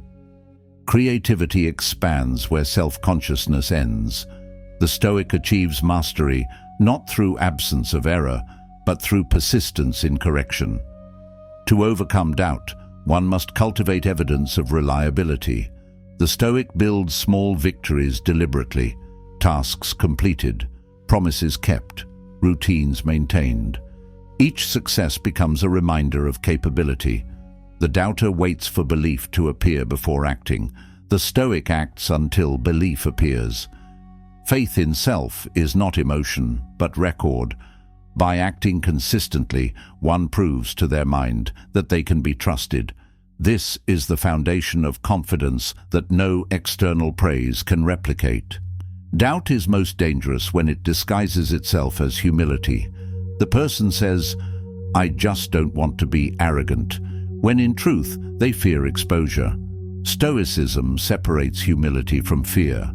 Creativity expands where self-consciousness ends. The Stoic achieves mastery not through absence of error, but through persistence in correction. To overcome doubt, one must cultivate evidence of reliability. The Stoic builds small victories deliberately, tasks completed, promises kept, routines maintained. Each success becomes a reminder of capability. The doubter waits for belief to appear before acting. The Stoic acts until belief appears. Faith in self is not emotion, but record. By acting consistently, one proves to their mind that they can be trusted. This is the foundation of confidence that no external praise can replicate. Doubt is most dangerous when it disguises itself as humility. The person says, "I just don't want to be arrogant," when in truth they fear exposure. Stoicism separates humility from fear.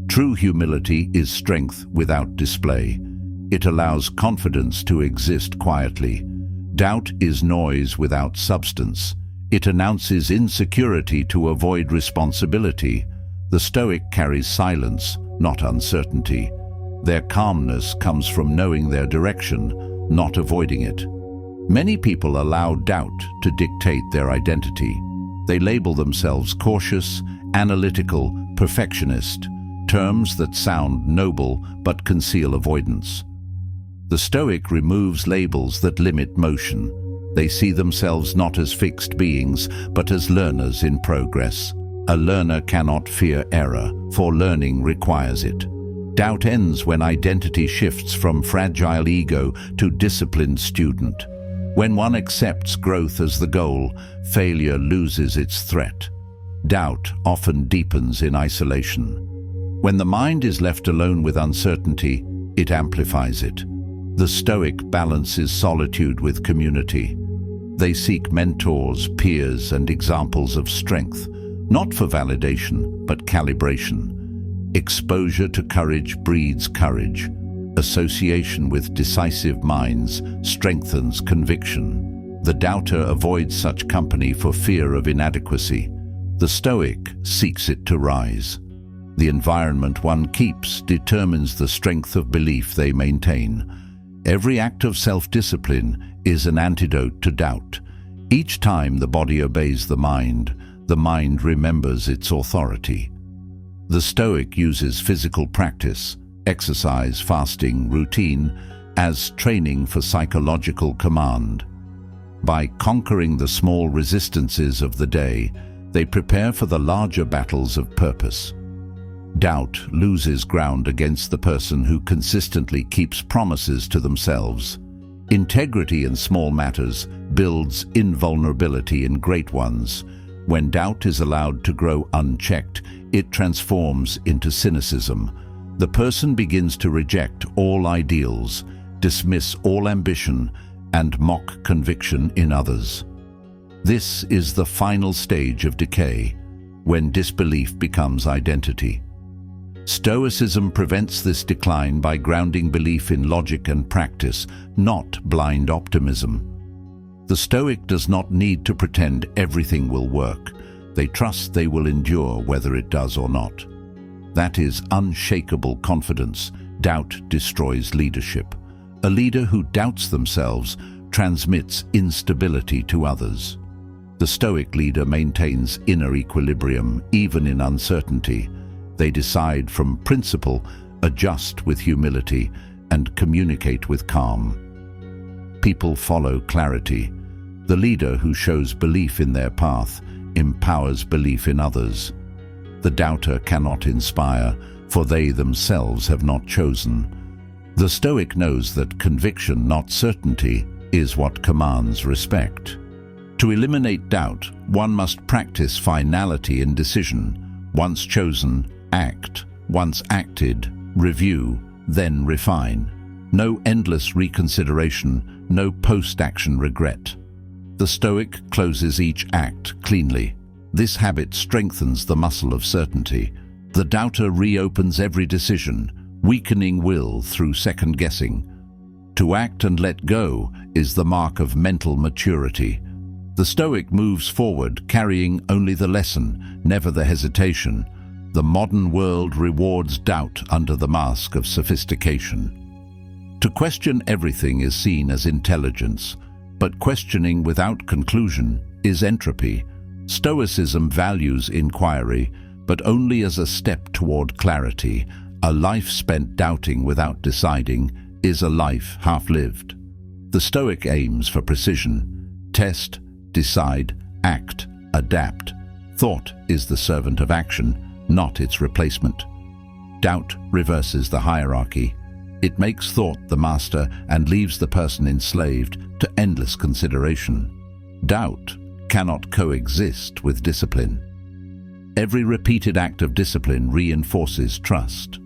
True humility is strength without display. It allows confidence to exist quietly. Doubt is noise without substance. It announces insecurity to avoid responsibility. The Stoic carries silence, not uncertainty. Their calmness comes from knowing their direction, not avoiding it. Many people allow doubt to dictate their identity. They label themselves cautious, analytical, perfectionist, terms that sound noble but conceal avoidance. The Stoic removes labels that limit motion. They see themselves not as fixed beings, but as learners in progress. A learner cannot fear error, for learning requires it. Doubt ends when identity shifts from fragile ego to disciplined student. When one accepts growth as the goal, failure loses its threat. Doubt often deepens in isolation. When the mind is left alone with uncertainty, it amplifies it. The Stoic balances solitude with community. They seek mentors, peers, and examples of strength, not for validation, but calibration. Exposure to courage breeds courage. Association with decisive minds strengthens conviction. The doubter avoids such company for fear of inadequacy. The Stoic seeks it to rise. The environment one keeps determines the strength of belief they maintain. Every act of self-discipline is an antidote to doubt. Each time the body obeys the mind remembers its authority. The Stoic uses physical practice, exercise, fasting, routine, as training for psychological command. By conquering the small resistances of the day, they prepare for the larger battles of purpose. Doubt loses ground against the person who consistently keeps promises to themselves. Integrity in small matters builds invulnerability in great ones. When doubt is allowed to grow unchecked, it transforms into cynicism. The person begins to reject all ideals, dismiss all ambition, and mock conviction in others. This is the final stage of decay, when disbelief becomes identity. Stoicism prevents this decline by grounding belief in logic and practice, not blind optimism. The Stoic does not need to pretend everything will work. They trust they will endure whether it does or not. That is unshakable confidence. Doubt destroys leadership. A leader who doubts themselves transmits instability to others. The Stoic leader maintains inner equilibrium, even in uncertainty. They decide from principle, adjust with humility, and communicate with calm. People follow clarity. The leader who shows belief in their path empowers belief in others. The doubter cannot inspire, for they themselves have not chosen. The Stoic knows that conviction, not certainty, is what commands respect. To eliminate doubt, one must practice finality in decision. Once chosen, act. Once acted, review, then refine. No endless reconsideration, no post-action regret. The Stoic closes each act cleanly. This habit strengthens the muscle of certainty. The doubter reopens every decision, weakening will through second-guessing. To act and let go is the mark of mental maturity. The Stoic moves forward, carrying only the lesson, never the hesitation. The modern world rewards doubt under the mask of sophistication. To question everything is seen as intelligence, but questioning without conclusion is entropy. Stoicism values inquiry, but only as a step toward clarity. A life spent doubting without deciding is a life half-lived. The Stoic aims for precision. Test, decide, act, adapt. Thought is the servant of action, not its replacement. Doubt reverses the hierarchy. It makes thought the master and leaves the person enslaved to endless consideration. Doubt cannot coexist with discipline. Every repeated act of discipline reinforces trust.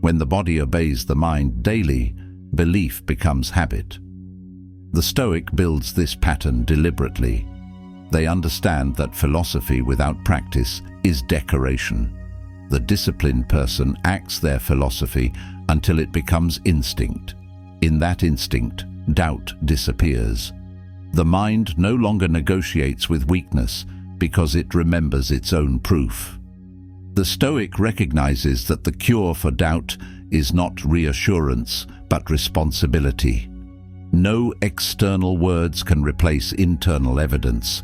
When the body obeys the mind daily, belief becomes habit. The Stoic builds this pattern deliberately. They understand that philosophy without practice is decoration. The disciplined person acts their philosophy until it becomes instinct. In that instinct, doubt disappears. The mind no longer negotiates with weakness because it remembers its own proof. The Stoic recognizes that the cure for doubt is not reassurance, but responsibility. No external words can replace internal evidence.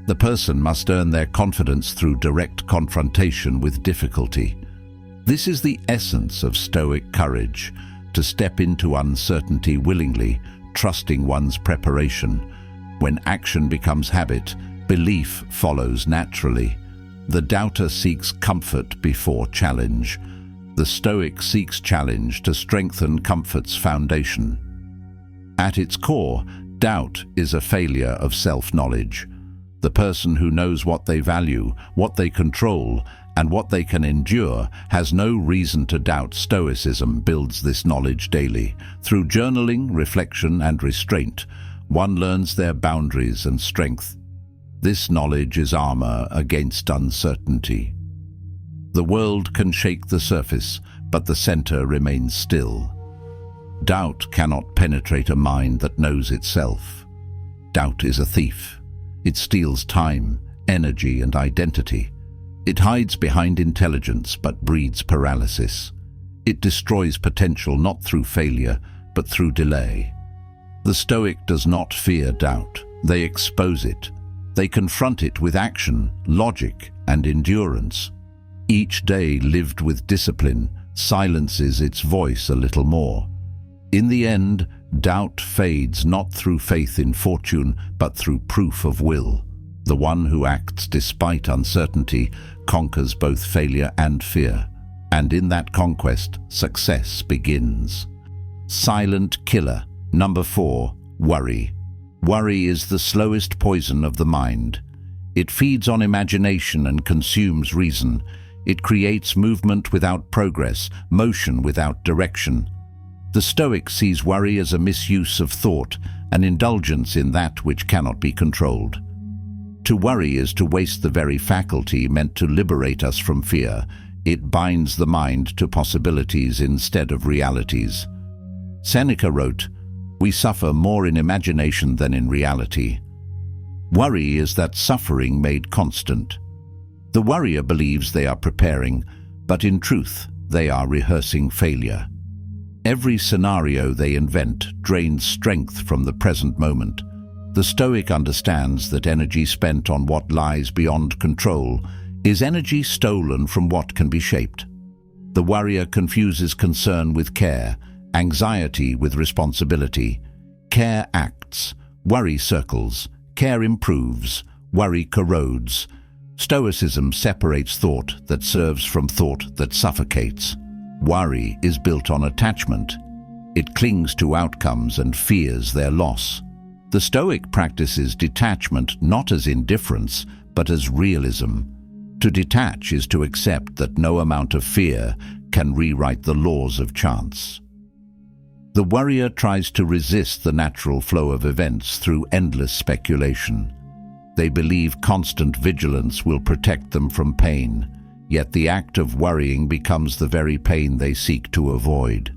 The person must earn their confidence through direct confrontation with difficulty. This is the essence of Stoic courage, to step into uncertainty willingly, trusting one's preparation. When action becomes habit, belief follows naturally. The doubter seeks comfort before challenge. The Stoic seeks challenge to strengthen comfort's foundation. At its core, doubt is a failure of self-knowledge. The person who knows what they value, what they control, and what they can endure has no reason to doubt. Stoicism builds this knowledge daily. Through journaling, reflection, and restraint, one learns their boundaries and strength. This knowledge is armor against uncertainty. The world can shake the surface, but the center remains still. Doubt cannot penetrate a mind that knows itself. Doubt is a thief. It steals time, energy, and identity. It hides behind intelligence but breeds paralysis. It destroys potential not through failure, but through delay. The Stoic does not fear doubt. They expose it. They confront it with action, logic, and endurance. Each day lived with discipline silences its voice a little more. In the end, doubt fades not through faith in fortune, but through proof of will. The one who acts despite uncertainty conquers both failure and fear. And in that conquest, success begins. Silent killer. Number 4. Worry. Worry is the slowest poison of the mind. It feeds on imagination and consumes reason. It creates movement without progress, motion without direction. The Stoic sees worry as a misuse of thought, an indulgence in that which cannot be controlled. To worry is to waste the very faculty meant to liberate us from fear. It binds the mind to possibilities instead of realities. Seneca wrote, "We suffer more in imagination than in reality." Worry is that suffering made constant. The worrier believes they are preparing, but in truth, they are rehearsing failure. Every scenario they invent drains strength from the present moment. The Stoic understands that energy spent on what lies beyond control is energy stolen from what can be shaped. The worrier confuses concern with care, anxiety with responsibility. Care acts, worry circles. Care improves, worry corrodes. Stoicism separates thought that serves from thought that suffocates. Worry is built on attachment. It clings to outcomes and fears their loss. The Stoic practices detachment not as indifference, but as realism. To detach is to accept that no amount of fear can rewrite the laws of chance. The worrier tries to resist the natural flow of events through endless speculation. They believe constant vigilance will protect them from pain, yet the act of worrying becomes the very pain they seek to avoid.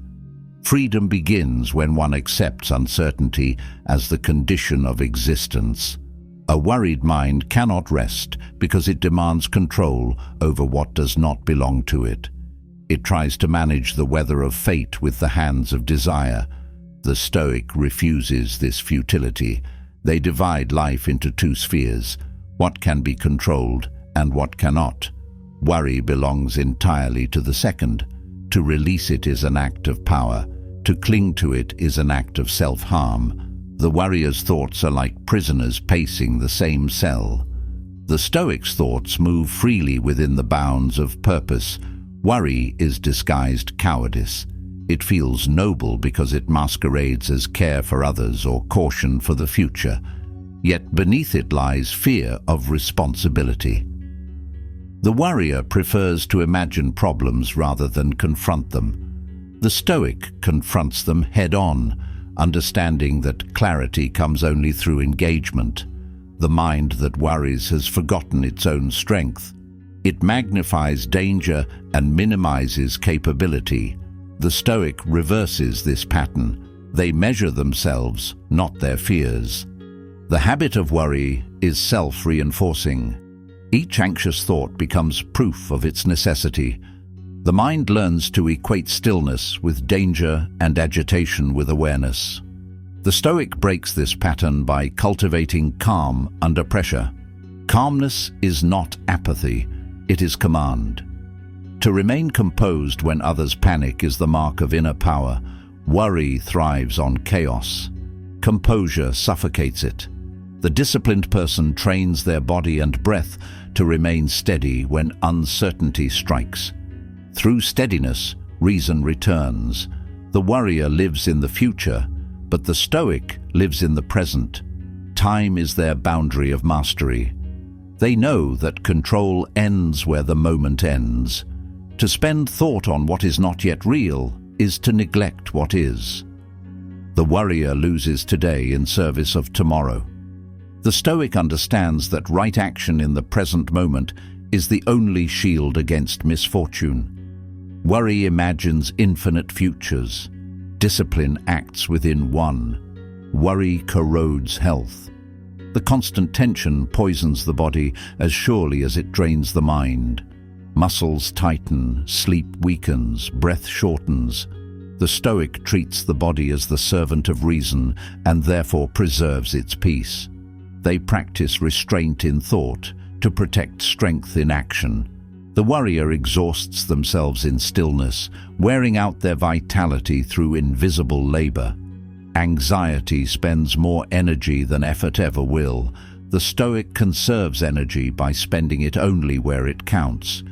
Freedom begins when one accepts uncertainty as the condition of existence. A worried mind cannot rest because it demands control over what does not belong to it. It tries to manage the weather of fate with the hands of desire. The Stoic refuses this futility. They divide life into two spheres, what can be controlled and what cannot. Worry belongs entirely to the second. To release it is an act of power. To cling to it is an act of self-harm. The worrier's thoughts are like prisoners pacing the same cell. The Stoic's thoughts move freely within the bounds of purpose. Worry is disguised cowardice. It feels noble because it masquerades as care for others or caution for the future. Yet beneath it lies fear of responsibility. The worrier prefers to imagine problems rather than confront them. The Stoic confronts them head-on, understanding that clarity comes only through engagement. The mind that worries has forgotten its own strength. It magnifies danger and minimizes capability. The Stoic reverses this pattern. They measure themselves, not their fears. The habit of worry is self-reinforcing. Each anxious thought becomes proof of its necessity. The mind learns to equate stillness with danger and agitation with awareness. The Stoic breaks this pattern by cultivating calm under pressure. Calmness is not apathy, it is command. To remain composed when others panic is the mark of inner power. Worry thrives on chaos. Composure suffocates it. The disciplined person trains their body and breath to remain steady when uncertainty strikes. Through steadiness, reason returns. The worrier lives in the future, but the Stoic lives in the present. Time is their boundary of mastery. They know that control ends where the moment ends. To spend thought on what is not yet real is to neglect what is. The worrier loses today in service of tomorrow. The Stoic understands that right action in the present moment is the only shield against misfortune. Worry imagines infinite futures. Discipline acts within one. Worry corrodes health. The constant tension poisons the body as surely as it drains the mind. Muscles tighten, sleep weakens, breath shortens. The Stoic treats the body as the servant of reason and therefore preserves its peace. They practice restraint in thought to protect strength in action. The worrier exhausts themselves in stillness, wearing out their vitality through invisible labor. Anxiety spends more energy than effort ever will. The Stoic conserves energy by spending it only where it counts.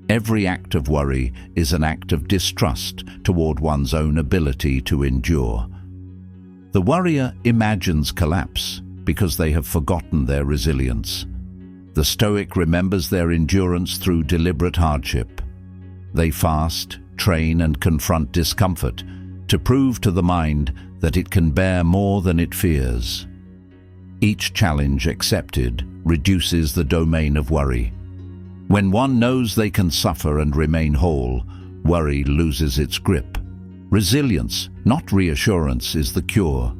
Every act of worry is an act of distrust toward one's own ability to endure. The worrier imagines collapse because they have forgotten their resilience. The Stoic remembers their endurance through deliberate hardship. They fast, train, and confront discomfort to prove to the mind that it can bear more than it fears. Each challenge accepted reduces the domain of worry. When one knows they can suffer and remain whole, worry loses its grip. Resilience, not reassurance, is the cure.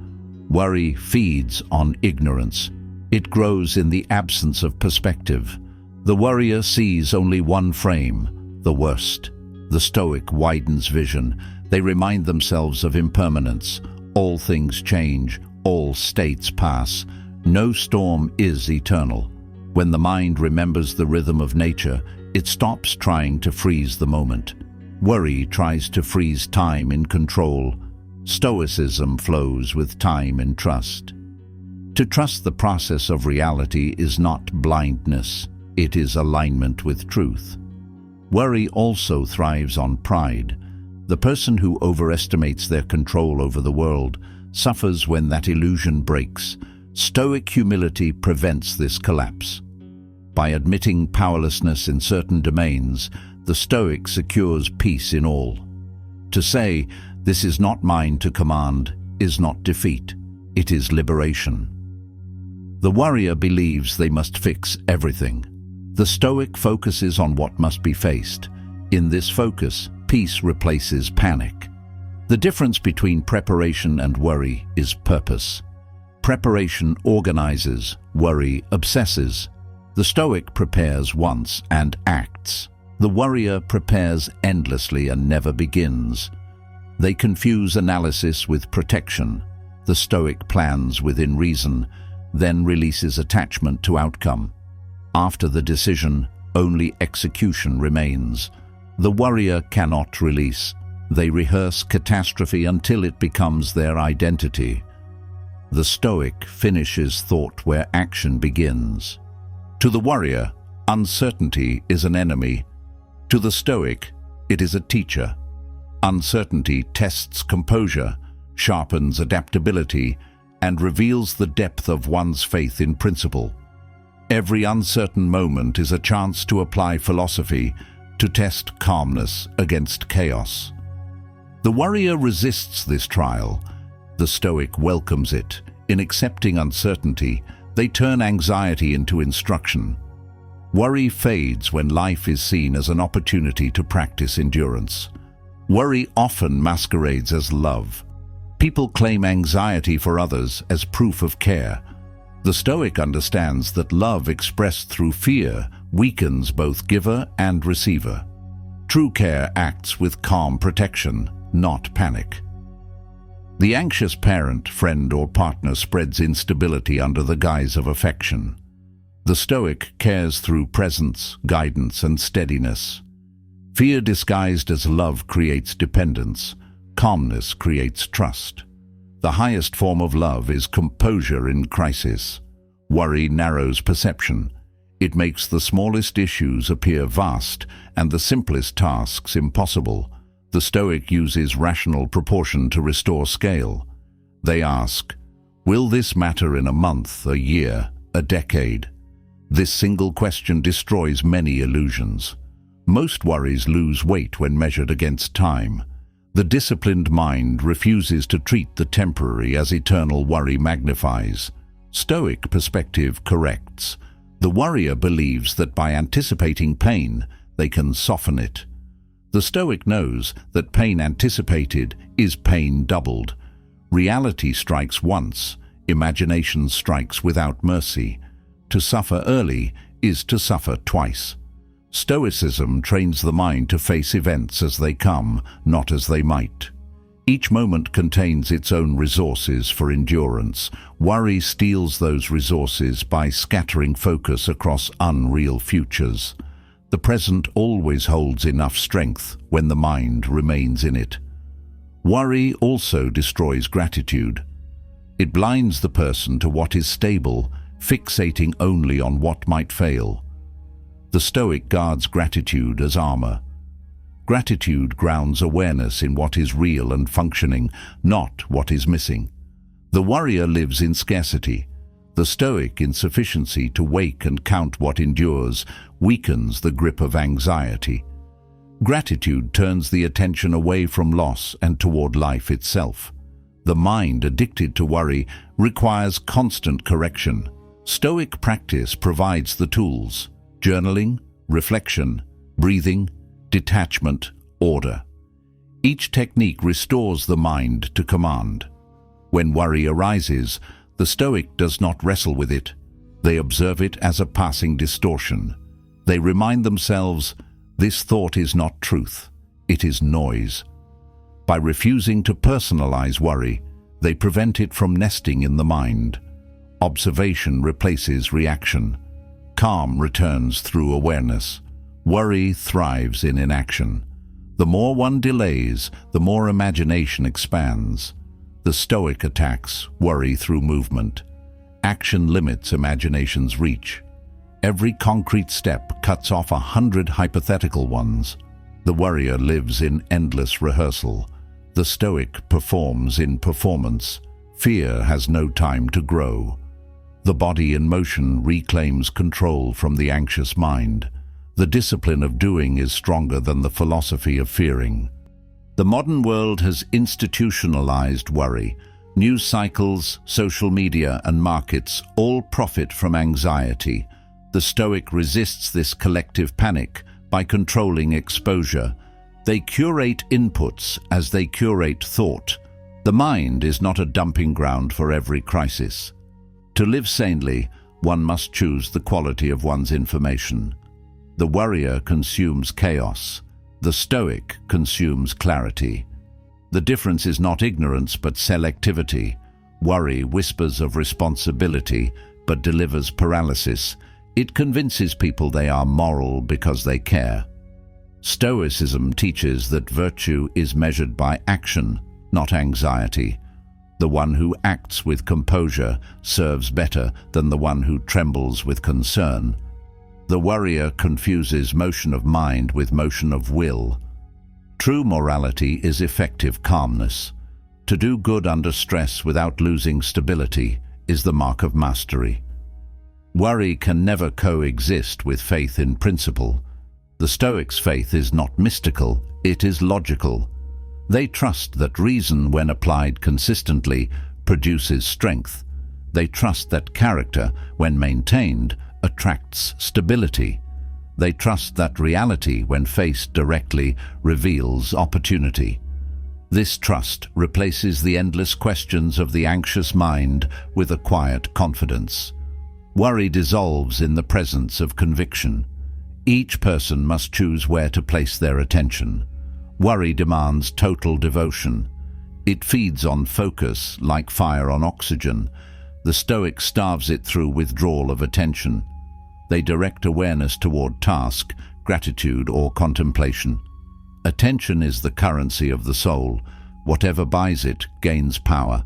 Worry feeds on ignorance. It grows in the absence of perspective. The worrier sees only one frame, the worst. The Stoic widens vision. They remind themselves of impermanence. All things change, all states pass. No storm is eternal. When the mind remembers the rhythm of nature, it stops trying to freeze the moment. Worry tries to freeze time in control. Stoicism flows with time in trust. To trust the process of reality is not blindness, it is alignment with truth. Worry also thrives on pride. The person who overestimates their control over the world suffers when that illusion breaks. Stoic humility prevents this collapse. By admitting powerlessness in certain domains, the Stoic secures peace in all. To say, "This is not mine to command," is not defeat, it is liberation. The worrier believes they must fix everything. The Stoic focuses on what must be faced. In this focus, peace replaces panic. The difference between preparation and worry is purpose. Preparation organizes, worry obsesses. The Stoic prepares once and acts. The worrier prepares endlessly and never begins. They confuse analysis with protection. The Stoic plans within reason, then releases attachment to outcome. After the decision, only execution remains. The worrier cannot release. They rehearse catastrophe until it becomes their identity. The Stoic finishes thought where action begins. To the worrier, uncertainty is an enemy. To the Stoic, it is a teacher. Uncertainty tests composure, sharpens adaptability, and reveals the depth of one's faith in principle. Every uncertain moment is a chance to apply philosophy, to test calmness against chaos. The worrier resists this trial. The Stoic welcomes it. In accepting uncertainty, they turn anxiety into instruction. Worry fades when life is seen as an opportunity to practice endurance. Worry often masquerades as love. People claim anxiety for others as proof of care. The Stoic understands that love expressed through fear weakens both giver and receiver. True care acts with calm protection, not panic. The anxious parent, friend, or partner spreads instability under the guise of affection. The Stoic cares through presence, guidance, and steadiness. Fear disguised as love creates dependence. Calmness creates trust. The highest form of love is composure in crisis. Worry narrows perception. It makes the smallest issues appear vast and the simplest tasks impossible. The Stoic uses rational proportion to restore scale. They ask, will this matter in a month, a year, a decade? This single question destroys many illusions. Most worries lose weight when measured against time. The disciplined mind refuses to treat the temporary as eternal worry magnifies. Stoic perspective corrects. The worrier believes that by anticipating pain, they can soften it. The Stoic knows that pain anticipated is pain doubled. Reality strikes once, imagination strikes without mercy. To suffer early is to suffer twice. Stoicism trains the mind to face events as they come, not as they might. Each moment contains its own resources for endurance. Worry steals those resources by scattering focus across unreal futures. The present always holds enough strength when the mind remains in it. Worry also destroys gratitude. It blinds the person to what is stable, fixating only on what might fail. The Stoic guards gratitude as armor. Gratitude grounds awareness in what is real and functioning, not what is missing. The warrior lives in scarcity. The Stoic in sufficiency to wake and count what endures, weakens the grip of anxiety. Gratitude turns the attention away from loss and toward life itself. The mind, addicted to worry, requires constant correction. Stoic practice provides the tools: journaling, reflection, breathing, detachment, order. Each technique restores the mind to command. When worry arises, the Stoic does not wrestle with it. They observe it as a passing distortion. They remind themselves, this thought is not truth, it is noise. By refusing to personalize worry, they prevent it from nesting in the mind. Observation replaces reaction. Calm returns through awareness. Worry thrives in inaction. The more one delays, the more imagination expands. The Stoic attacks worry through movement. Action limits imagination's reach. Every concrete step cuts off 100 hypothetical ones. The warrior lives in endless rehearsal. The Stoic performs in performance. Fear has no time to grow. The body in motion reclaims control from the anxious mind. The discipline of doing is stronger than the philosophy of fearing. The modern world has institutionalized worry. News cycles, social media, and markets all profit from anxiety. The Stoic resists this collective panic by controlling exposure. They curate inputs as they curate thought. The mind is not a dumping ground for every crisis. To live sanely, one must choose the quality of one's information. The warrior consumes chaos. The Stoic consumes clarity. The difference is not ignorance but selectivity. Worry whispers of responsibility but delivers paralysis. It convinces people they are moral because they care. Stoicism teaches that virtue is measured by action, not anxiety. The one who acts with composure serves better than the one who trembles with concern. The warrior confuses motion of mind with motion of will. True morality is effective calmness. To do good under stress without losing stability is the mark of mastery. Worry can never coexist with faith in principle. The Stoics' faith is not mystical, it is logical. They trust that reason, when applied consistently, produces strength. They trust that character, when maintained, attracts stability. They trust that reality, when faced directly, reveals opportunity. This trust replaces the endless questions of the anxious mind with a quiet confidence. Worry dissolves in the presence of conviction. Each person must choose where to place their attention. Worry demands total devotion. It feeds on focus like fire on oxygen. The Stoic starves it through withdrawal of attention. They direct awareness toward task, gratitude, or contemplation. Attention is the currency of the soul. Whatever buys it gains power.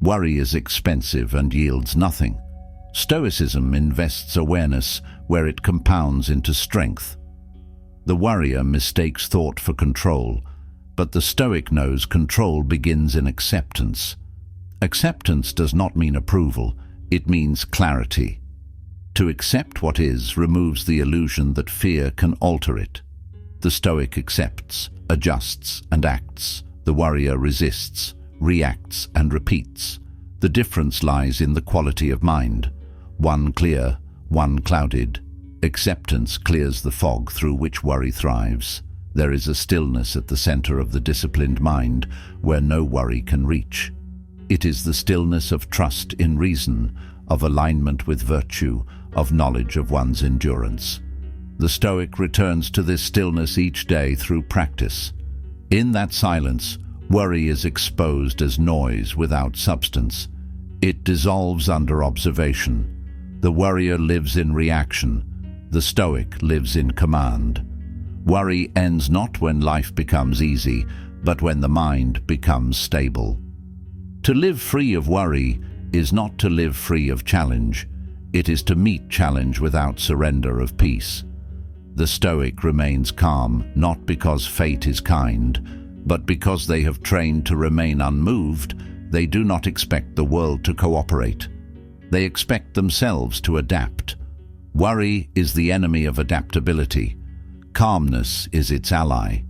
Worry is expensive and yields nothing. Stoicism invests awareness where it compounds into strength. The warrior mistakes thought for control, but the Stoic knows control begins in acceptance. Acceptance does not mean approval, it means clarity. To accept what is removes the illusion that fear can alter it. The Stoic accepts, adjusts, and acts. The warrior resists, reacts, and repeats. The difference lies in the quality of mind. One clear, one clouded. Acceptance clears the fog through which worry thrives. There is a stillness at the center of the disciplined mind where no worry can reach. It is the stillness of trust in reason, of alignment with virtue, of knowledge of one's endurance. The Stoic returns to this stillness each day through practice. In that silence, worry is exposed as noise without substance. It dissolves under observation. The warrior lives in reaction. The Stoic lives in command. Worry ends not when life becomes easy, but when the mind becomes stable. To live free of worry is not to live free of challenge. It is to meet challenge without surrender of peace. The Stoic remains calm, not because fate is kind, but because they have trained to remain unmoved. They do not expect the world to cooperate. They expect themselves to adapt. Worry is the enemy of adaptability. Calmness is its ally.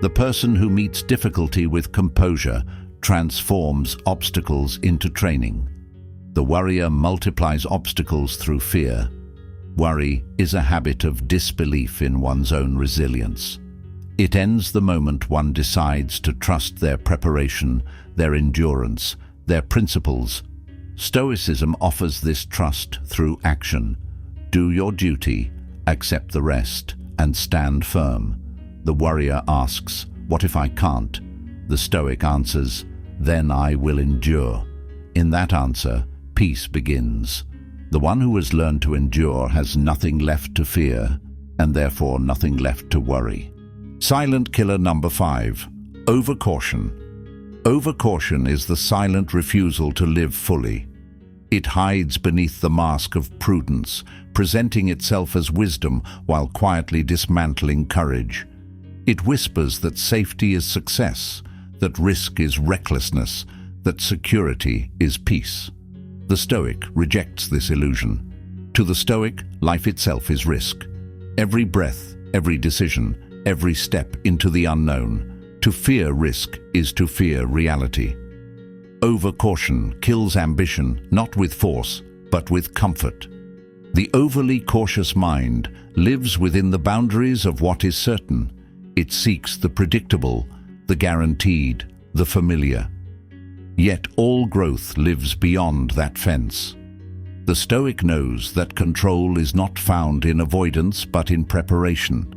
The person who meets difficulty with composure transforms obstacles into training. The worrier multiplies obstacles through fear. Worry is a habit of disbelief in one's own resilience. It ends the moment one decides to trust their preparation, their endurance, their principles. Stoicism offers this trust through action. Do your duty, accept the rest, and stand firm. The worrier asks, "What if I can't?" The Stoic answers, "Then I will endure." In that answer, peace begins. The one who has learned to endure has nothing left to fear, and therefore nothing left to worry. Silent killer number 5. Overcaution. Overcaution is the silent refusal to live fully. It hides beneath the mask of prudence, presenting itself as wisdom while quietly dismantling courage. It whispers that safety is success, that risk is recklessness, that security is peace. The Stoic rejects this illusion. To the Stoic, life itself is risk. Every breath, every decision, every step into the unknown. To fear risk is to fear reality. Overcaution kills ambition, not with force, but with comfort. The overly cautious mind lives within the boundaries of what is certain. It seeks the predictable, the guaranteed, the familiar. Yet all growth lives beyond that fence. The Stoic knows that control is not found in avoidance but in preparation.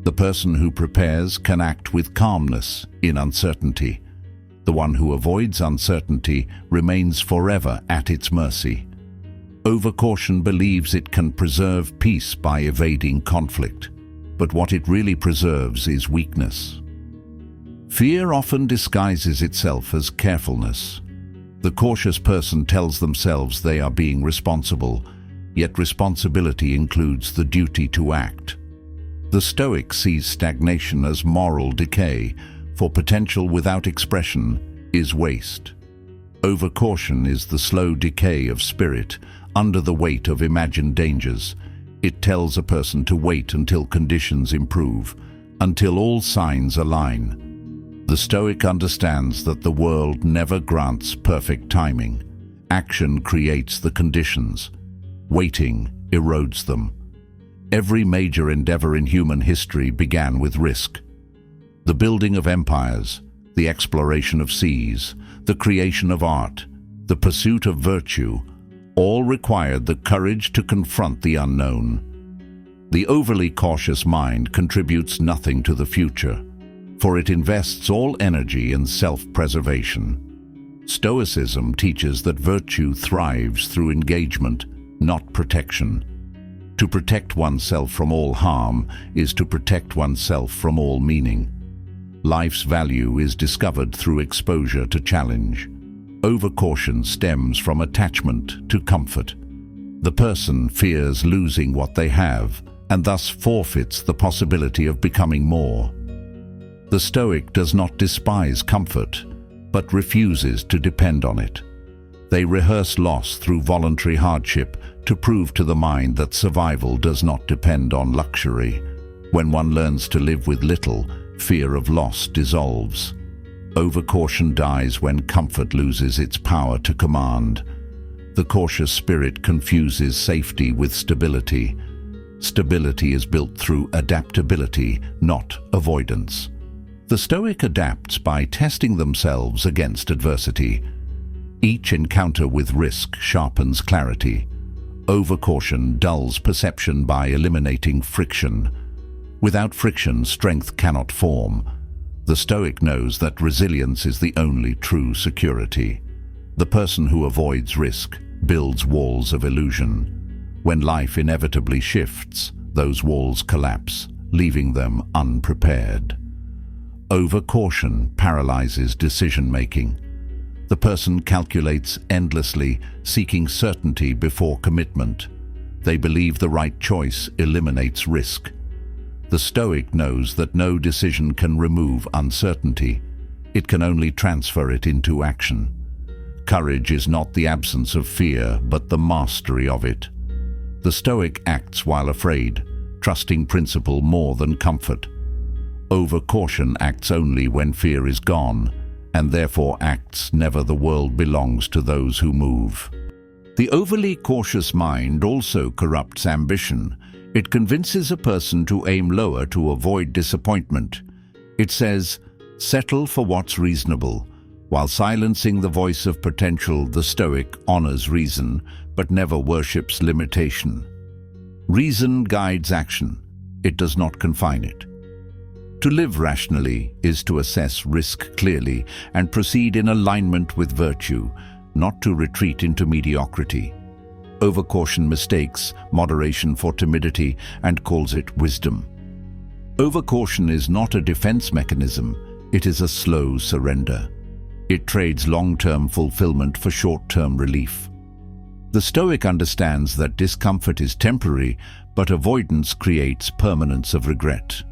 The person who prepares can act with calmness in uncertainty. The one who avoids uncertainty remains forever at its mercy. Overcaution believes it can preserve peace by evading conflict, but what it really preserves is weakness. Fear often disguises itself as carefulness. The cautious person tells themselves they are being responsible, yet responsibility includes the duty to act. The Stoic sees stagnation as moral decay, for potential without expression is waste. Overcaution is the slow decay of spirit under the weight of imagined dangers. It tells a person to wait until conditions improve, until all signs align. The Stoic understands that the world never grants perfect timing. Action creates the conditions. Waiting erodes them. Every major endeavor in human history began with risk. The building of empires, the exploration of seas, the creation of art, the pursuit of virtue, all required the courage to confront the unknown. The overly cautious mind contributes nothing to the future, for it invests all energy in self-preservation. Stoicism teaches that virtue thrives through engagement, not protection. To protect oneself from all harm is to protect oneself from all meaning. Life's value is discovered through exposure to challenge. Overcaution stems from attachment to comfort. The person fears losing what they have and thus forfeits the possibility of becoming more. The Stoic does not despise comfort, but refuses to depend on it. They rehearse loss through voluntary hardship to prove to the mind that survival does not depend on luxury. When one learns to live with little, fear of loss dissolves. Overcaution dies when comfort loses its power to command. The cautious spirit confuses safety with stability. Stability is built through adaptability, not avoidance. The Stoic adapts by testing themselves against adversity. Each encounter with risk sharpens clarity. Overcaution dulls perception by eliminating friction. Without friction, strength cannot form. The Stoic knows that resilience is the only true security. The person who avoids risk builds walls of illusion. When life inevitably shifts, those walls collapse, leaving them unprepared. Overcaution paralyzes decision-making. The person calculates endlessly, seeking certainty before commitment. They believe the right choice eliminates risk. The Stoic knows that no decision can remove uncertainty. It can only transfer it into action. Courage is not the absence of fear, but the mastery of it. The Stoic acts while afraid, trusting principle more than comfort. Overcaution acts only when fear is gone, and therefore acts never. The world belongs to those who move. The overly cautious mind also corrupts ambition. It convinces a person to aim lower to avoid disappointment. It says, "Settle for what's reasonable." While silencing the voice of potential, the Stoic honors reason, but never worships limitation. Reason guides action. It does not confine it. To live rationally is to assess risk clearly and proceed in alignment with virtue, not to retreat into mediocrity. Overcaution mistakes moderation for timidity and calls it wisdom. Overcaution is not a defense mechanism, it is a slow surrender. It trades long-term fulfillment for short-term relief. The Stoic understands that discomfort is temporary, but avoidance creates permanence of regret.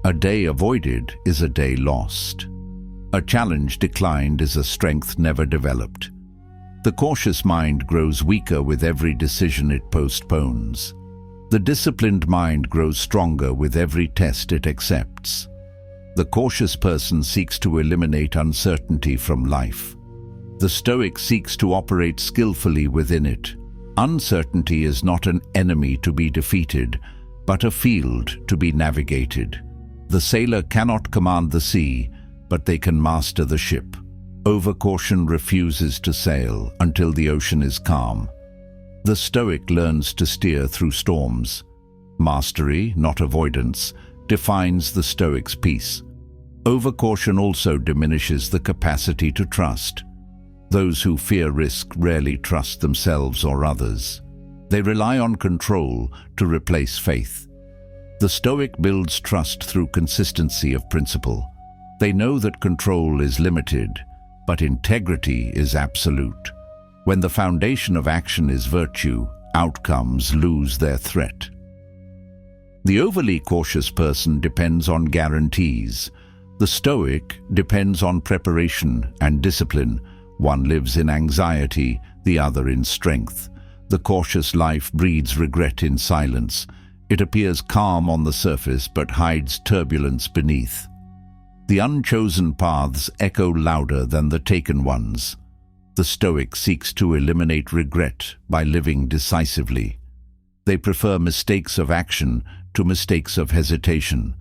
A day avoided is a day lost. A challenge declined is a strength never developed. The cautious mind grows weaker with every decision it postpones. The disciplined mind grows stronger with every test it accepts. The cautious person seeks to eliminate uncertainty from life. The Stoic seeks to operate skillfully within it. Uncertainty is not an enemy to be defeated, but a field to be navigated. The sailor cannot command the sea, but they can master the ship. Overcaution refuses to sail until the ocean is calm. The Stoic learns to steer through storms. Mastery, not avoidance, defines the Stoic's peace. Overcaution also diminishes the capacity to trust. Those who fear risk rarely trust themselves or others. They rely on control to replace faith. The Stoic builds trust through consistency of principle. They know that control is limited, but integrity is absolute. When the foundation of action is virtue, outcomes lose their threat. The overly cautious person depends on guarantees. The Stoic depends on preparation and discipline. One lives in anxiety, the other in strength. The cautious life breeds regret in silence. It appears calm on the surface but hides turbulence beneath. The unchosen paths echo louder than the taken ones. The Stoic seeks to eliminate regret by living decisively. They prefer mistakes of action to mistakes of hesitation.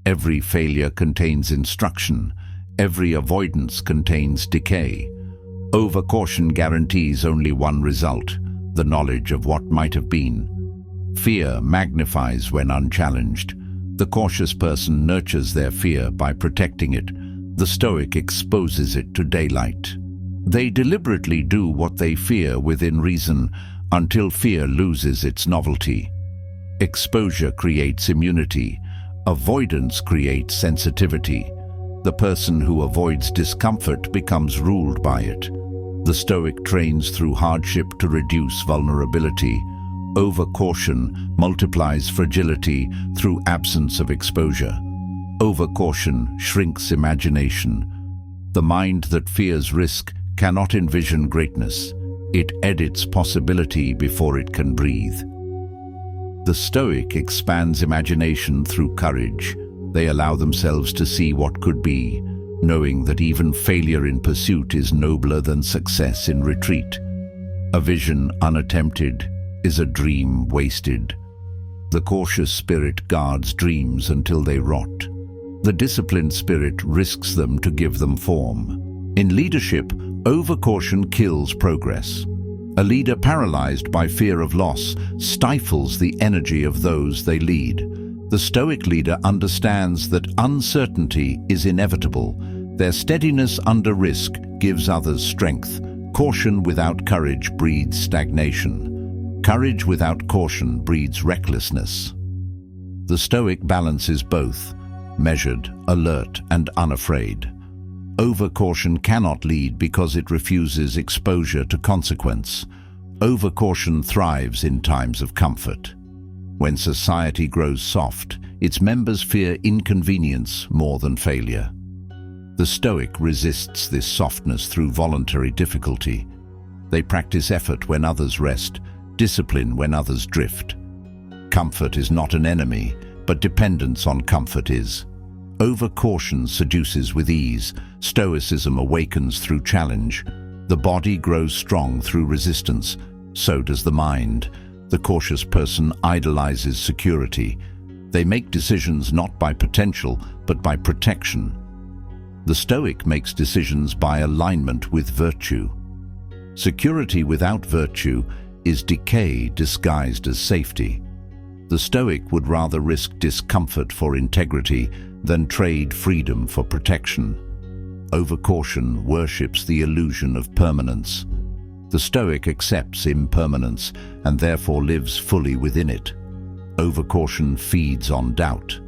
Every failure contains instruction. Every avoidance contains decay. Overcaution guarantees only one result, the knowledge of what might have been. Fear magnifies when unchallenged. The cautious person nurtures their fear by protecting it. The Stoic exposes it to daylight. They deliberately do what they fear within reason until fear loses its novelty. Exposure creates immunity. Avoidance creates sensitivity. The person who avoids discomfort becomes ruled by it. The Stoic trains through hardship to reduce vulnerability. Overcaution multiplies fragility through absence of exposure. Overcaution shrinks imagination. The mind that fears risk cannot envision greatness. It edits possibility before it can breathe. The Stoic expands imagination through courage. They allow themselves to see what could be, knowing that even failure in pursuit is nobler than success in retreat. A vision unattempted is a dream wasted. The cautious spirit guards dreams until they rot. The disciplined spirit risks them to give them form. In leadership, overcaution kills progress. A leader paralyzed by fear of loss stifles the energy of those they lead. The Stoic leader understands that uncertainty is inevitable. Their steadiness under risk gives others strength. Caution without courage breeds stagnation. Courage without caution breeds recklessness. The Stoic balances both, measured, alert, and unafraid. Overcaution cannot lead because it refuses exposure to consequence. Overcaution thrives in times of comfort. When society grows soft, Its members fear inconvenience more than failure. The Stoic resists this softness through voluntary difficulty. They practice effort when others rest, discipline when others drift. Comfort is not an enemy, but dependence on comfort is. Overcaution seduces with ease. Stoicism awakens through challenge. The body grows strong through resistance. So does the mind. The cautious person idolizes security. They make decisions not by potential, but by protection. The Stoic makes decisions by alignment with virtue. Security without virtue is decay disguised as safety. The Stoic would rather risk discomfort for integrity than trade freedom for protection. Overcaution worships the illusion of permanence. The Stoic accepts impermanence and therefore lives fully within it. Overcaution feeds on doubt.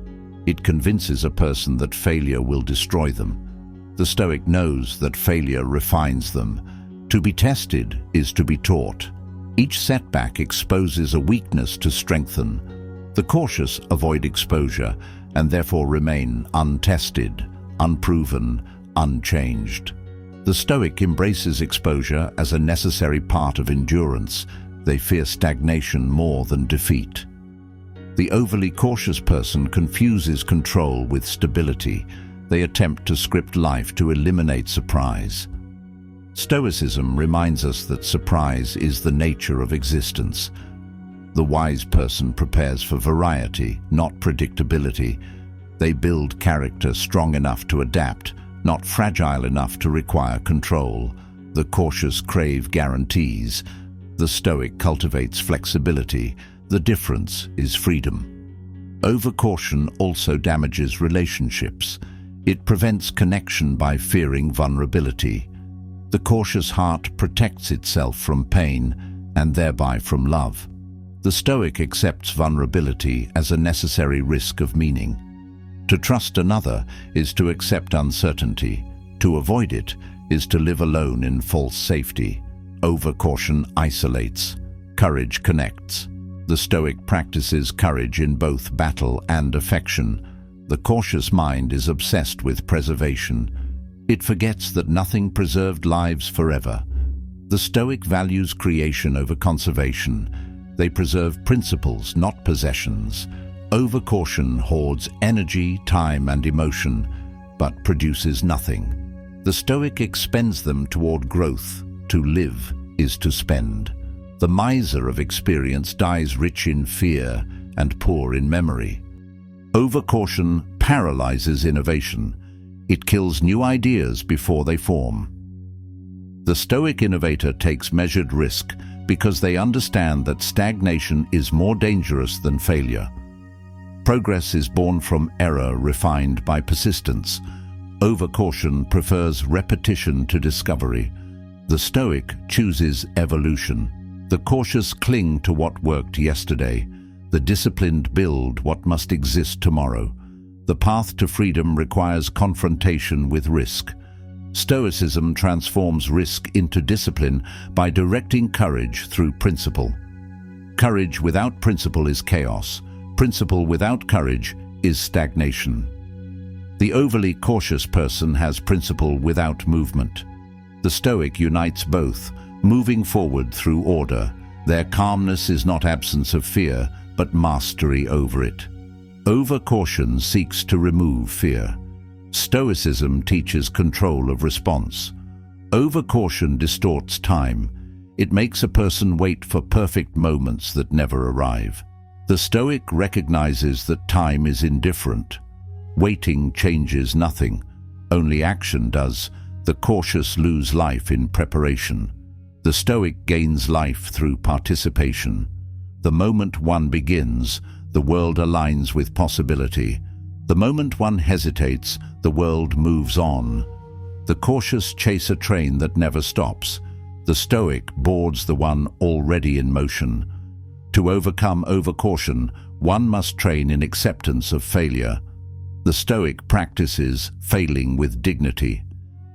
It convinces a person that failure will destroy them. The Stoic knows that failure refines them. To be tested is to be taught. Each setback exposes a weakness to strengthen. The cautious avoid exposure and therefore remain untested, unproven, unchanged. The Stoic embraces exposure as a necessary part of endurance. They fear stagnation more than defeat. The overly cautious person confuses control with stability. They attempt to script life to eliminate surprise. Stoicism reminds us that surprise is the nature of existence. The wise person prepares for variety, not predictability. They build character strong enough to adapt, not fragile enough to require control. The cautious crave guarantees. The Stoic cultivates flexibility. The difference is freedom. Overcaution also damages relationships. It prevents connection by fearing vulnerability. The cautious heart protects itself from pain and thereby from love. The Stoic accepts vulnerability as a necessary risk of meaning. To trust another is to accept uncertainty. To avoid it is to live alone in false safety. Overcaution isolates. Courage connects. The Stoic practices courage in both battle and affection. The cautious mind is obsessed with preservation. It forgets that nothing preserved lives forever. The Stoic values creation over conservation. They preserve principles, not possessions. Overcaution hoards energy, time, and emotion, but produces nothing. The Stoic expends them toward growth. To live is to spend. The miser of experience dies rich in fear and poor in memory. Overcaution paralyzes innovation. It kills new ideas before they form. The Stoic innovator takes measured risk because they understand that stagnation is more dangerous than failure. Progress is born from error refined by persistence. Overcaution prefers repetition to discovery. The Stoic chooses evolution. The cautious cling to what worked yesterday. The disciplined build what must exist tomorrow. The path to freedom requires confrontation with risk. Stoicism transforms risk into discipline by directing courage through principle. Courage without principle is chaos. Principle without courage is stagnation. The overly cautious person has principle without movement. The Stoic unites both, moving forward through order. Their calmness is not absence of fear, but mastery over it. Overcaution seeks to remove fear. Stoicism teaches control of response. Overcaution distorts time. It makes a person wait for perfect moments that never arrive. The Stoic recognizes that time is indifferent. Waiting changes nothing. Only action does. The cautious lose life in preparation. The Stoic gains life through participation. The moment one begins, the world aligns with possibility. The moment one hesitates, the world moves on. The cautious chase a train that never stops. The Stoic boards the one already in motion. To overcome overcaution, one must train in acceptance of failure. The Stoic practices failing with dignity.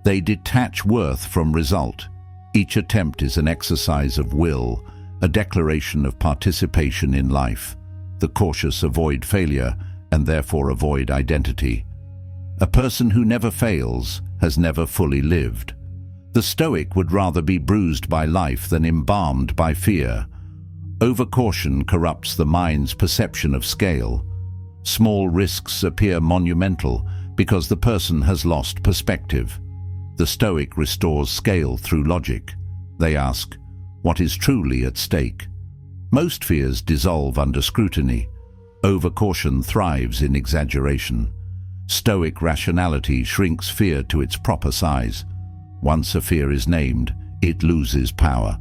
They detach worth from result. Each attempt is an exercise of will, a declaration of participation in life. The cautious avoid failure and therefore avoid identity. A person who never fails has never fully lived. The Stoic would rather be bruised by life than embalmed by fear. Overcaution corrupts the mind's perception of scale. Small risks appear monumental because the person has lost perspective. The Stoic restores scale through logic. They ask, what is truly at stake? Most fears dissolve under scrutiny. Overcaution thrives in exaggeration. Stoic rationality shrinks fear to its proper size. Once a fear is named, it loses power.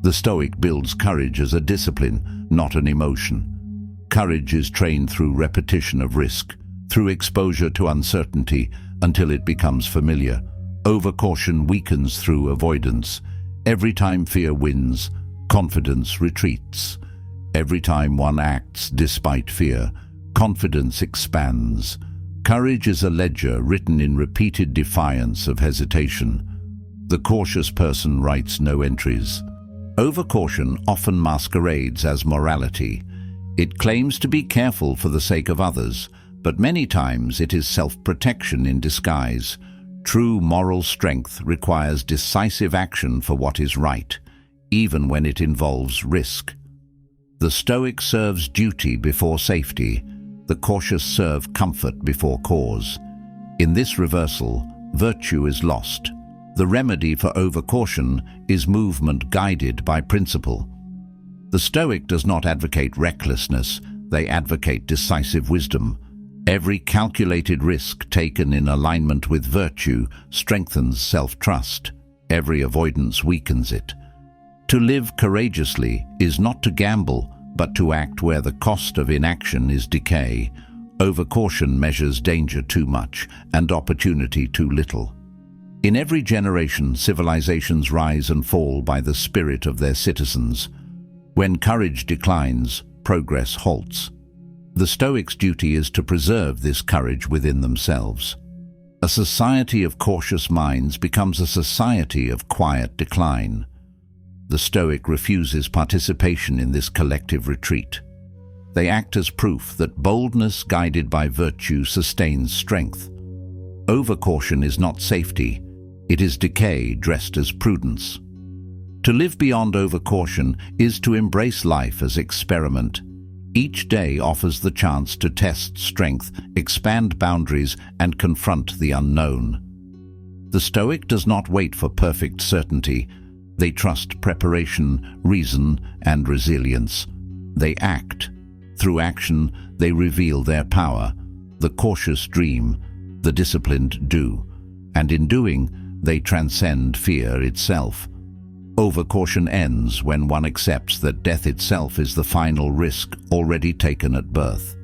The Stoic builds courage as a discipline, not an emotion. Courage is trained through repetition of risk, through exposure to uncertainty until it becomes familiar. Overcaution weakens through avoidance. Every time fear wins, confidence retreats. Every time one acts despite fear, confidence expands. Courage is a ledger written in repeated defiance of hesitation. The cautious person writes no entries. Overcaution often masquerades as morality. It claims to be careful for the sake of others, but many times it is self-protection in disguise. True moral strength requires decisive action for what is right, even when it involves risk. The Stoic serves duty before safety. The cautious serve comfort before cause. In this reversal, virtue is lost. The remedy for overcaution is movement guided by principle. The Stoic does not advocate recklessness, they advocate decisive wisdom. Every calculated risk taken in alignment with virtue strengthens self-trust. Every avoidance weakens it. To live courageously is not to gamble, but to act where the cost of inaction is decay. Overcaution measures danger too much and opportunity too little. In every generation, civilizations rise and fall by the spirit of their citizens. When courage declines, progress halts. The Stoics' duty is to preserve this courage within themselves. A society of cautious minds becomes a society of quiet decline. The Stoic refuses participation in this collective retreat. They act as proof that boldness guided by virtue sustains strength. Overcaution is not safety, it is decay dressed as prudence. To live beyond overcaution is to embrace life as experiment. Each day offers the chance to test strength, expand boundaries, and confront the unknown. The Stoic does not wait for perfect certainty. They trust preparation, reason, and resilience. They act. Through action, they reveal their power. The cautious dream, the disciplined do. And in doing, they transcend fear itself. Overcaution ends when one accepts that death itself is the final risk already taken at birth.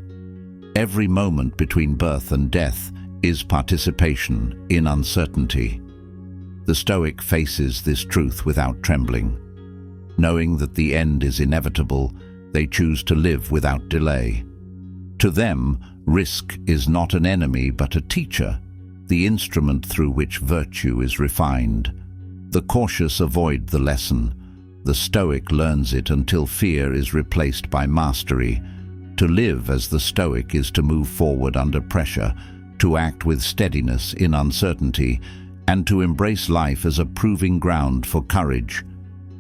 Every moment between birth and death is participation in uncertainty. The Stoic faces this truth without trembling. Knowing that the end is inevitable, they choose to live without delay. To them, risk is not an enemy but a teacher, the instrument through which virtue is refined. The cautious avoid the lesson. The Stoic learns it until fear is replaced by mastery. To live as the Stoic is to move forward under pressure, to act with steadiness in uncertainty, and to embrace life as a proving ground for courage.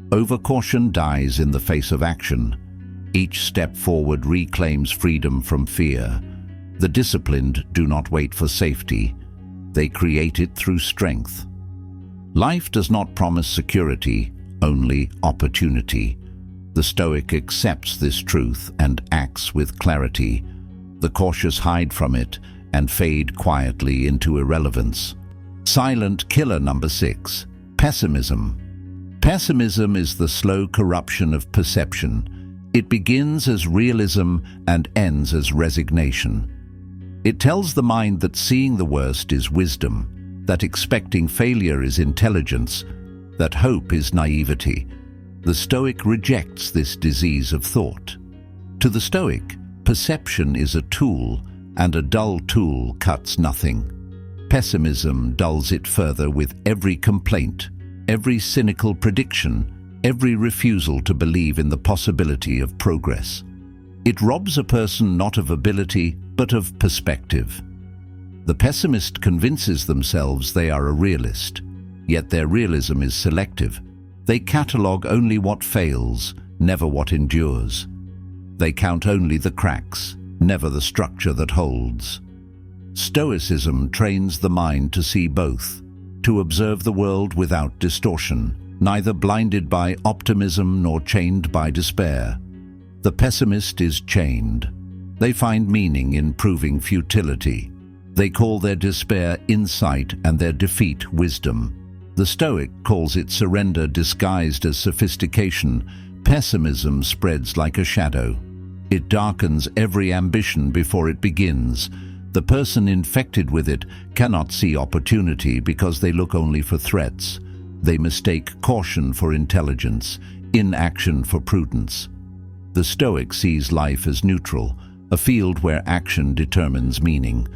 Overcaution dies in the face of action. Each step forward reclaims freedom from fear. The disciplined do not wait for safety. They create it through strength. Life does not promise security, only opportunity. The Stoic accepts this truth and acts with clarity. The cautious hide from it and fade quietly into irrelevance. Silent killer number 6. Pessimism. Pessimism is the slow corruption of perception. It begins as realism and ends as resignation. It tells the mind that seeing the worst is wisdom, that expecting failure is intelligence, that hope is naivety. The Stoic rejects this disease of thought. To the Stoic, perception is a tool, and a dull tool cuts nothing. Pessimism dulls it further with every complaint, every cynical prediction, every refusal to believe in the possibility of progress. It robs a person not of ability, but of perspective. The pessimist convinces themselves they are a realist, yet their realism is selective. They catalogue only what fails, never what endures. They count only the cracks, never the structure that holds. Stoicism trains the mind to see both, to observe the world without distortion, neither blinded by optimism nor chained by despair. The pessimist is chained. They find meaning in proving futility. They call their despair insight and their defeat wisdom. The Stoic calls it surrender disguised as sophistication. Pessimism spreads like a shadow. It darkens every ambition before it begins. The person infected with it cannot see opportunity because they look only for threats. They mistake caution for intelligence, inaction for prudence. The Stoic sees life as neutral, a field where action determines meaning.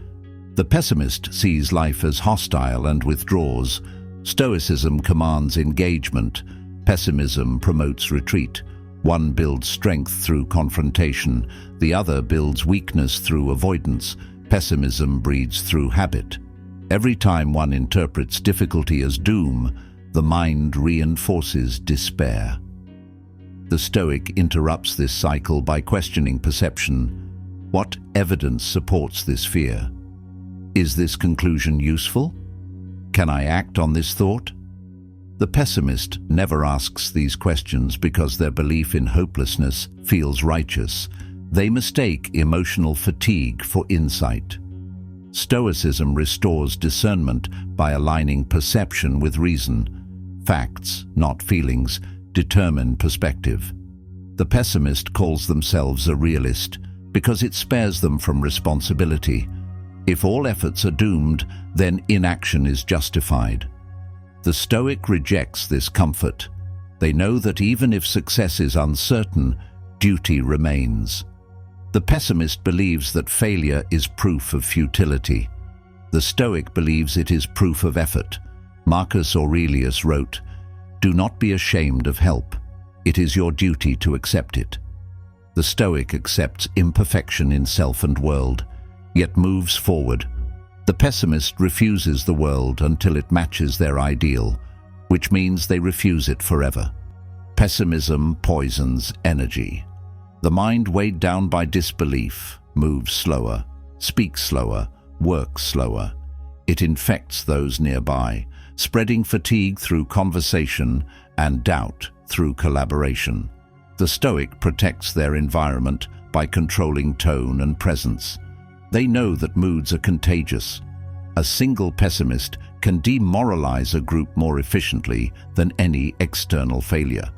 The pessimist sees life as hostile and withdraws. Stoicism commands engagement. Pessimism promotes retreat. One builds strength through confrontation. The other builds weakness through avoidance. Pessimism breeds through habit. Every time one interprets difficulty as doom, the mind reinforces despair. The Stoic interrupts this cycle by questioning perception. What evidence supports this fear? Is this conclusion useful? Can I act on this thought? The pessimist never asks these questions because their belief in hopelessness feels righteous. They mistake emotional fatigue for insight. Stoicism restores discernment by aligning perception with reason. Facts, not feelings, determine perspective. The pessimist calls themselves a realist because it spares them from responsibility. If all efforts are doomed, then inaction is justified. The Stoic rejects this comfort. They know that even if success is uncertain, duty remains. The pessimist believes that failure is proof of futility. The Stoic believes it is proof of effort. Marcus Aurelius wrote, "Do not be ashamed of help. It is your duty to accept it." The Stoic accepts imperfection in self and world, yet moves forward. The pessimist refuses the world until it matches their ideal, which means they refuse it forever. Pessimism poisons energy. The mind weighed down by disbelief moves slower, speaks slower, works slower. It infects those nearby, spreading fatigue through conversation and doubt through collaboration. The Stoic protects their environment by controlling tone and presence. They know that moods are contagious. A single pessimist can demoralize a group more efficiently than any external failure.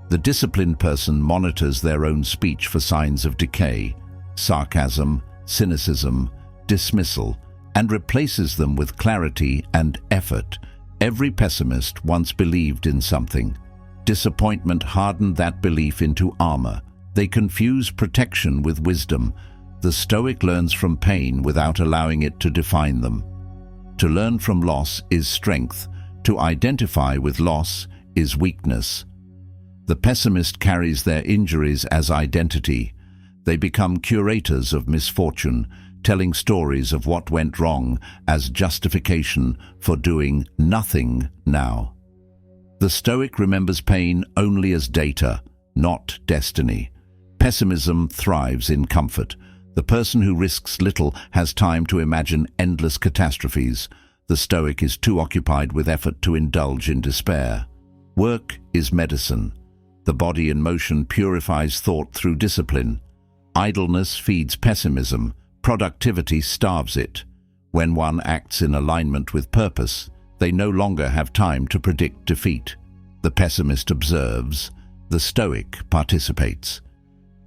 The disciplined person monitors their own speech for signs of decay, sarcasm, cynicism, dismissal, and replaces them with clarity and effort. Every pessimist once believed in something. Disappointment hardened that belief into armor. They confuse protection with wisdom. The Stoic learns from pain without allowing it to define them. To learn from loss is strength. To identify with loss is weakness. The pessimist carries their injuries as identity. They become curators of misfortune, telling stories of what went wrong as justification for doing nothing now. The Stoic remembers pain only as data, not destiny. Pessimism thrives in comfort. The person who risks little has time to imagine endless catastrophes. The Stoic is too occupied with effort to indulge in despair. Work is medicine. The body in motion purifies thought through discipline. Idleness feeds pessimism. Productivity starves it. When one acts in alignment with purpose, they no longer have time to predict defeat. The pessimist observes. The Stoic participates.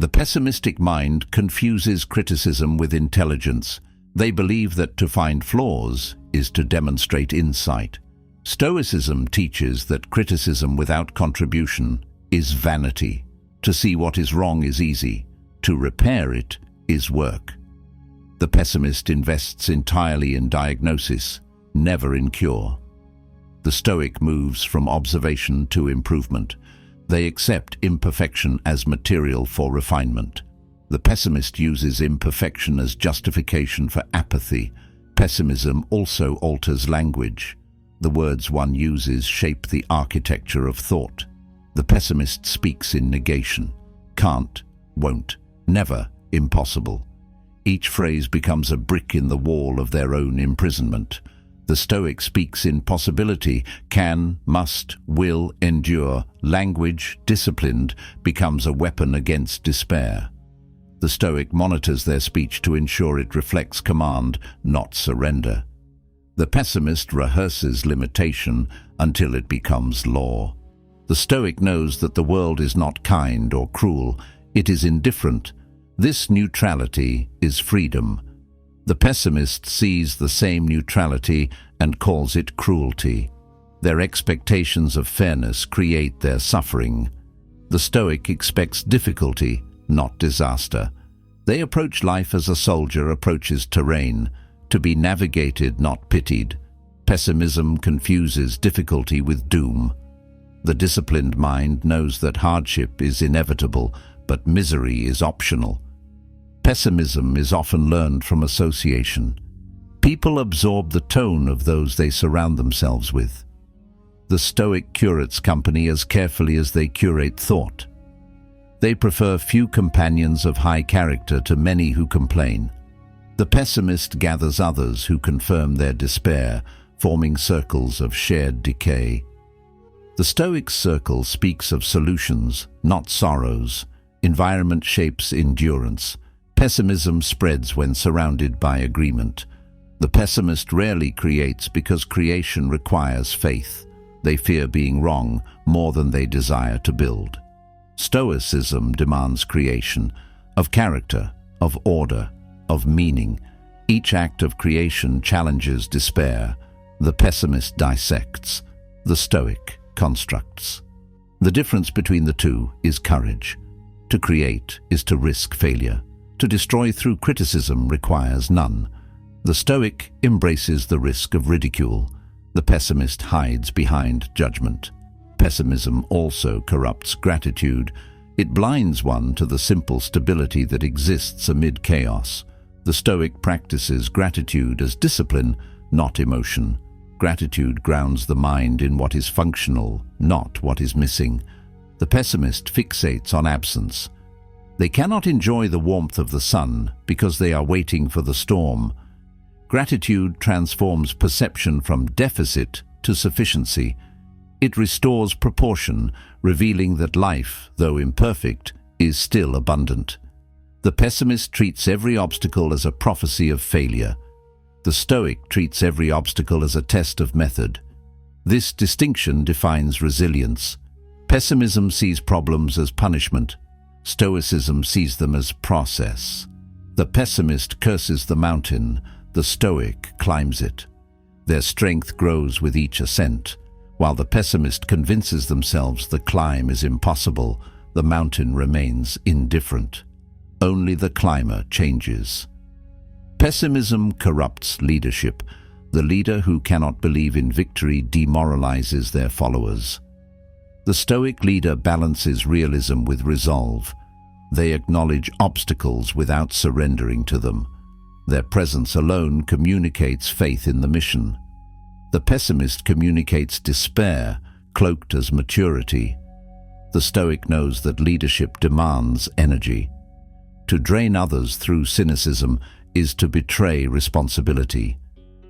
The pessimistic mind confuses criticism with intelligence. They believe that to find flaws is to demonstrate insight. Stoicism teaches that criticism without contribution is vanity. To see what is wrong is easy. To repair it is work. The pessimist invests entirely in diagnosis, never in cure. The Stoic moves from observation to improvement. They accept imperfection as material for refinement. The pessimist uses imperfection as justification for apathy. Pessimism also alters language. The words one uses shape the architecture of thought. The pessimist speaks in negation. Can't, won't, never, impossible. Each phrase becomes a brick in the wall of their own imprisonment. The Stoic speaks in possibility. Can, must, will, endure. Language, disciplined, becomes a weapon against despair. The Stoic monitors their speech to ensure it reflects command, not surrender. The pessimist rehearses limitation until it becomes law. The Stoic knows that the world is not kind or cruel, it is indifferent. This neutrality is freedom. The pessimist sees the same neutrality and calls it cruelty. Their expectations of fairness create their suffering. The Stoic expects difficulty, not disaster. They approach life as a soldier approaches terrain, to be navigated, not pitied. Pessimism confuses difficulty with doom. The disciplined mind knows that hardship is inevitable, but misery is optional. Pessimism is often learned from association. People absorb the tone of those they surround themselves with. The Stoic curates company as carefully as they curate thought. They prefer few companions of high character to many who complain. The pessimist gathers others who confirm their despair, forming circles of shared decay. The Stoic circle speaks of solutions, not sorrows. Environment shapes endurance. Pessimism spreads when surrounded by agreement. The pessimist rarely creates because creation requires faith. They fear being wrong more than they desire to build. Stoicism demands creation, of character, of order, of meaning. Each act of creation challenges despair. The pessimist dissects. The Stoic constructs. The difference between the two is courage. To create is to risk failure. To destroy through criticism requires none. The Stoic embraces the risk of ridicule. The pessimist hides behind judgment. Pessimism also corrupts gratitude. It blinds one to the simple stability that exists amid chaos. The Stoic practices gratitude as discipline, not emotion. Gratitude grounds the mind in what is functional, not what is missing. The pessimist fixates on absence. They cannot enjoy the warmth of the sun because they are waiting for the storm. Gratitude transforms perception from deficit to sufficiency. It restores proportion, revealing that life, though imperfect, is still abundant. The pessimist treats every obstacle as a prophecy of failure. The Stoic treats every obstacle as a test of method. This distinction defines resilience. Pessimism sees problems as punishment. Stoicism sees them as process. The pessimist curses the mountain. The Stoic climbs it. Their strength grows with each ascent. While the pessimist convinces themselves the climb is impossible, the mountain remains indifferent. Only the climber changes. Pessimism corrupts leadership. The leader who cannot believe in victory demoralizes their followers. The Stoic leader balances realism with resolve. They acknowledge obstacles without surrendering to them. Their presence alone communicates faith in the mission. The pessimist communicates despair, cloaked as maturity. The Stoic knows that leadership demands energy. To drain others through cynicism is to betray responsibility.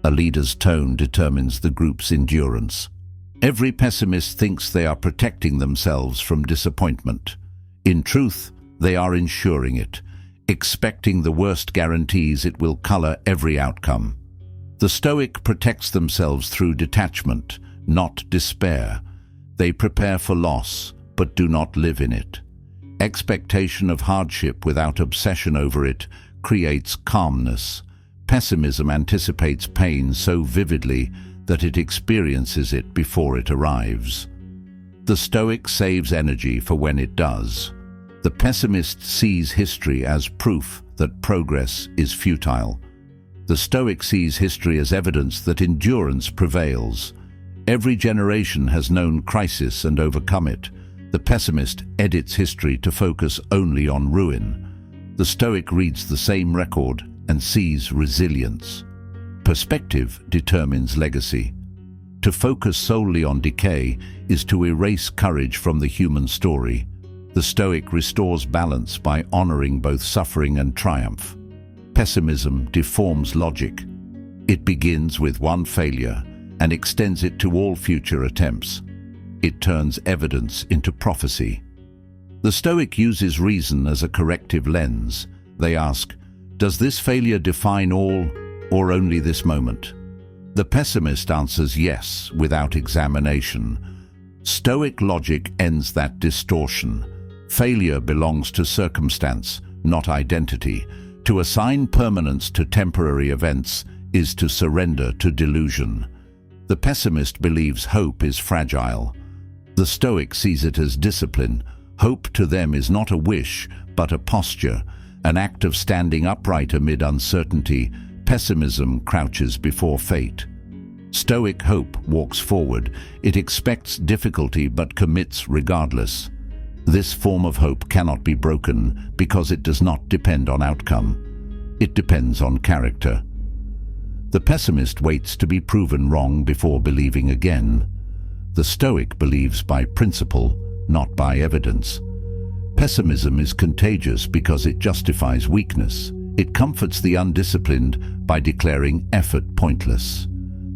A leader's tone determines the group's endurance. Every pessimist thinks they are protecting themselves from disappointment. In truth, they are ensuring it, expecting the worst guarantees it will color every outcome. The Stoic protects themselves through detachment, not despair. They prepare for loss, but do not live in it. Expectation of hardship without obsession over it creates calmness. Pessimism anticipates pain so vividly that it experiences it before it arrives. The Stoic saves energy for when it does. The pessimist sees history as proof that progress is futile. The Stoic sees history as evidence that endurance prevails. Every generation has known crisis and overcome it. The pessimist edits history to focus only on ruin. The Stoic reads the same record and sees resilience. Perspective determines legacy. To focus solely on decay is to erase courage from the human story. The Stoic restores balance by honoring both suffering and triumph. Pessimism deforms logic. It begins with one failure and extends it to all future attempts. It turns evidence into prophecy. The Stoic uses reason as a corrective lens. They ask, does this failure define all, or only this moment? The pessimist answers yes, without examination. Stoic logic ends that distortion. Failure belongs to circumstance, not identity. To assign permanence to temporary events is to surrender to delusion. The pessimist believes hope is fragile. The Stoic sees it as discipline. Hope to them is not a wish, but a posture, an act of standing upright amid uncertainty. Pessimism crouches before fate. Stoic hope walks forward. It expects difficulty but commits regardless. This form of hope cannot be broken because it does not depend on outcome. It depends on character. The pessimist waits to be proven wrong before believing again. The Stoic believes by principle, not by evidence. Pessimism is contagious because it justifies weakness. It comforts the undisciplined by declaring effort pointless.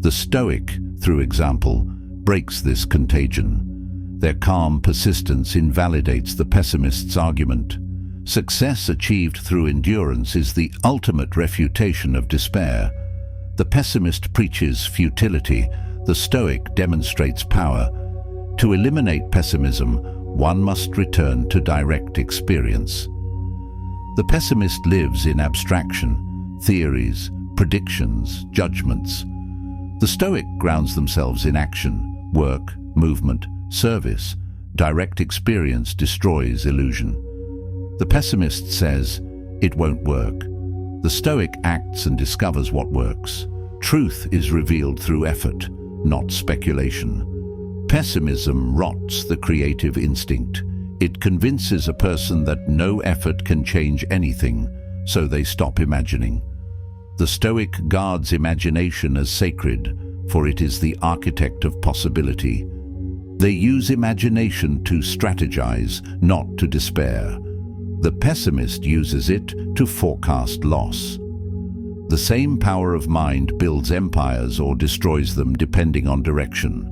The Stoic, through example, breaks this contagion. Their calm persistence invalidates the pessimist's argument. Success achieved through endurance is the ultimate refutation of despair. The pessimist preaches futility. The Stoic demonstrates power. To eliminate pessimism, one must return to direct experience. The pessimist lives in abstraction, theories, predictions, judgments. The Stoic grounds themselves in action, work, movement, service. Direct experience destroys illusion. The pessimist says, it won't work. The Stoic acts and discovers what works. Truth is revealed through effort, not speculation. Pessimism rots the creative instinct. It convinces a person that no effort can change anything, so they stop imagining. The Stoic guards imagination as sacred, for it is the architect of possibility. They use imagination to strategize, not to despair. The pessimist uses it to forecast loss. The same power of mind builds empires or destroys them depending on direction.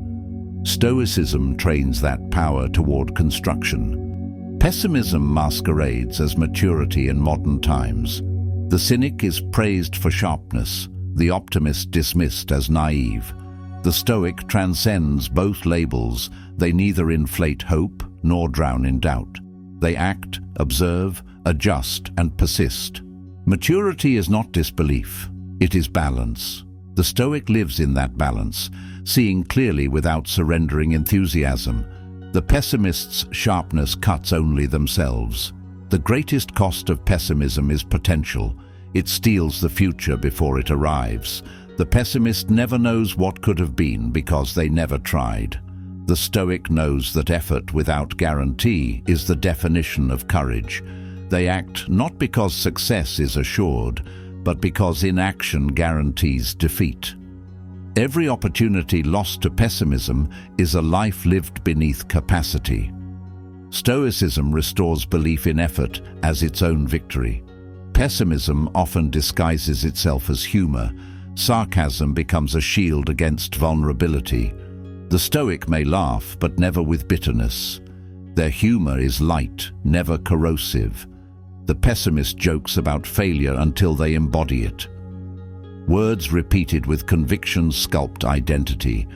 Stoicism trains that power toward construction. Pessimism masquerades as maturity in modern times. The cynic is praised for sharpness, the optimist dismissed as naive. The Stoic transcends both labels. They neither inflate hope nor drown in doubt. They act, observe, adjust, and persist. Maturity is not disbelief, it is balance. The Stoic lives in that balance, seeing clearly without surrendering enthusiasm. The pessimist's sharpness cuts only themselves. The greatest cost of pessimism is potential. It steals the future before it arrives. The pessimist never knows what could have been because they never tried. The Stoic knows that effort without guarantee is the definition of courage. They act not because success is assured, but because inaction guarantees defeat. Every opportunity lost to pessimism is a life lived beneath capacity. Stoicism restores belief in effort as its own victory. Pessimism often disguises itself as humor. Sarcasm becomes a shield against vulnerability. The Stoic may laugh, but never with bitterness. Their humor is light, never corrosive. The pessimist jokes about failure until they embody it. Words repeated with conviction sculpt identity.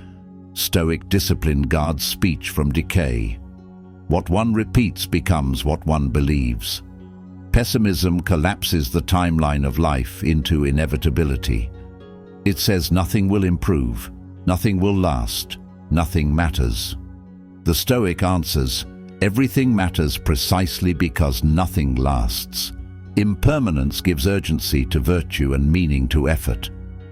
Stoic discipline guards speech from decay. What one repeats becomes what one believes. Pessimism collapses the timeline of life into inevitability. It says nothing will improve, nothing will last, nothing matters. The Stoic answers, everything matters precisely because nothing lasts. Impermanence gives urgency to virtue and meaning to effort.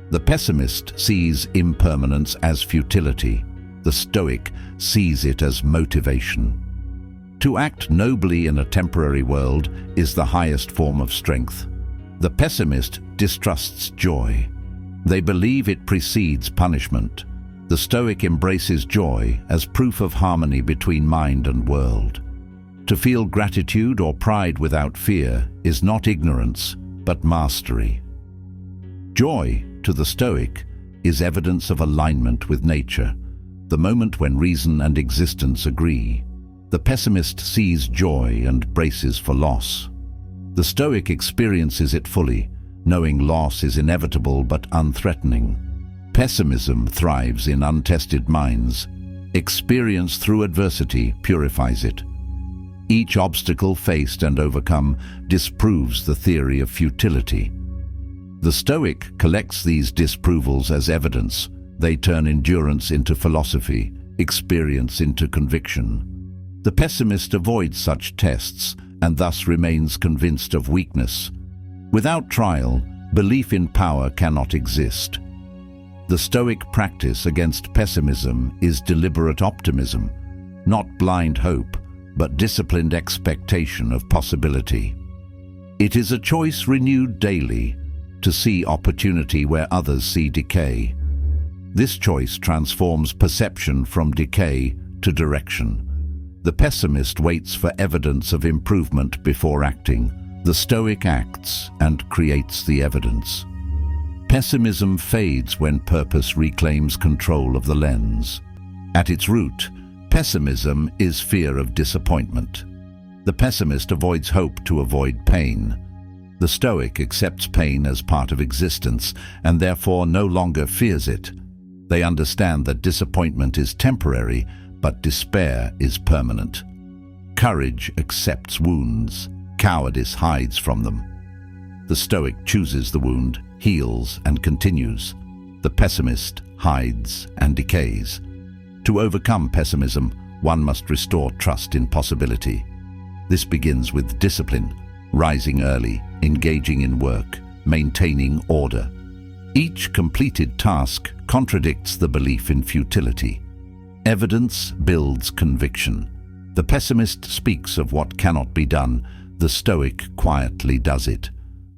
The pessimist sees impermanence as futility. The Stoic sees it as motivation. To act nobly in a temporary world is the highest form of strength. The pessimist distrusts joy. They believe it precedes punishment. The Stoic embraces joy as proof of harmony between mind and world. To feel gratitude or pride without fear is not ignorance, but mastery. Joy, to the Stoic, is evidence of alignment with nature, the moment when reason and existence agree. The pessimist sees joy and braces for loss. The Stoic experiences it fully, knowing loss is inevitable but unthreatening. Pessimism thrives in untested minds. Experience through adversity purifies it. Each obstacle faced and overcome disproves the theory of futility. The Stoic collects these disprovals as evidence. They turn endurance into philosophy, experience into conviction. The pessimist avoids such tests and thus remains convinced of weakness. Without trial, belief in power cannot exist. The Stoic practice against pessimism is deliberate optimism, not blind hope, but disciplined expectation of possibility. It is a choice renewed daily to see opportunity where others see decay. This choice transforms perception from decay to direction. The pessimist waits for evidence of improvement before acting. The Stoic acts and creates the evidence. Pessimism fades when purpose reclaims control of the lens. At its root, pessimism is fear of disappointment. The pessimist avoids hope to avoid pain. The Stoic accepts pain as part of existence and therefore no longer fears it. They understand that disappointment is temporary, but despair is permanent. Courage accepts wounds. Cowardice hides from them. The Stoic chooses the wound, heals, and continues. The pessimist hides and decays. To overcome pessimism, one must restore trust in possibility. This begins with discipline, rising early, engaging in work, maintaining order. Each completed task contradicts the belief in futility. Evidence builds conviction. The pessimist speaks of what cannot be done. The Stoic quietly does it.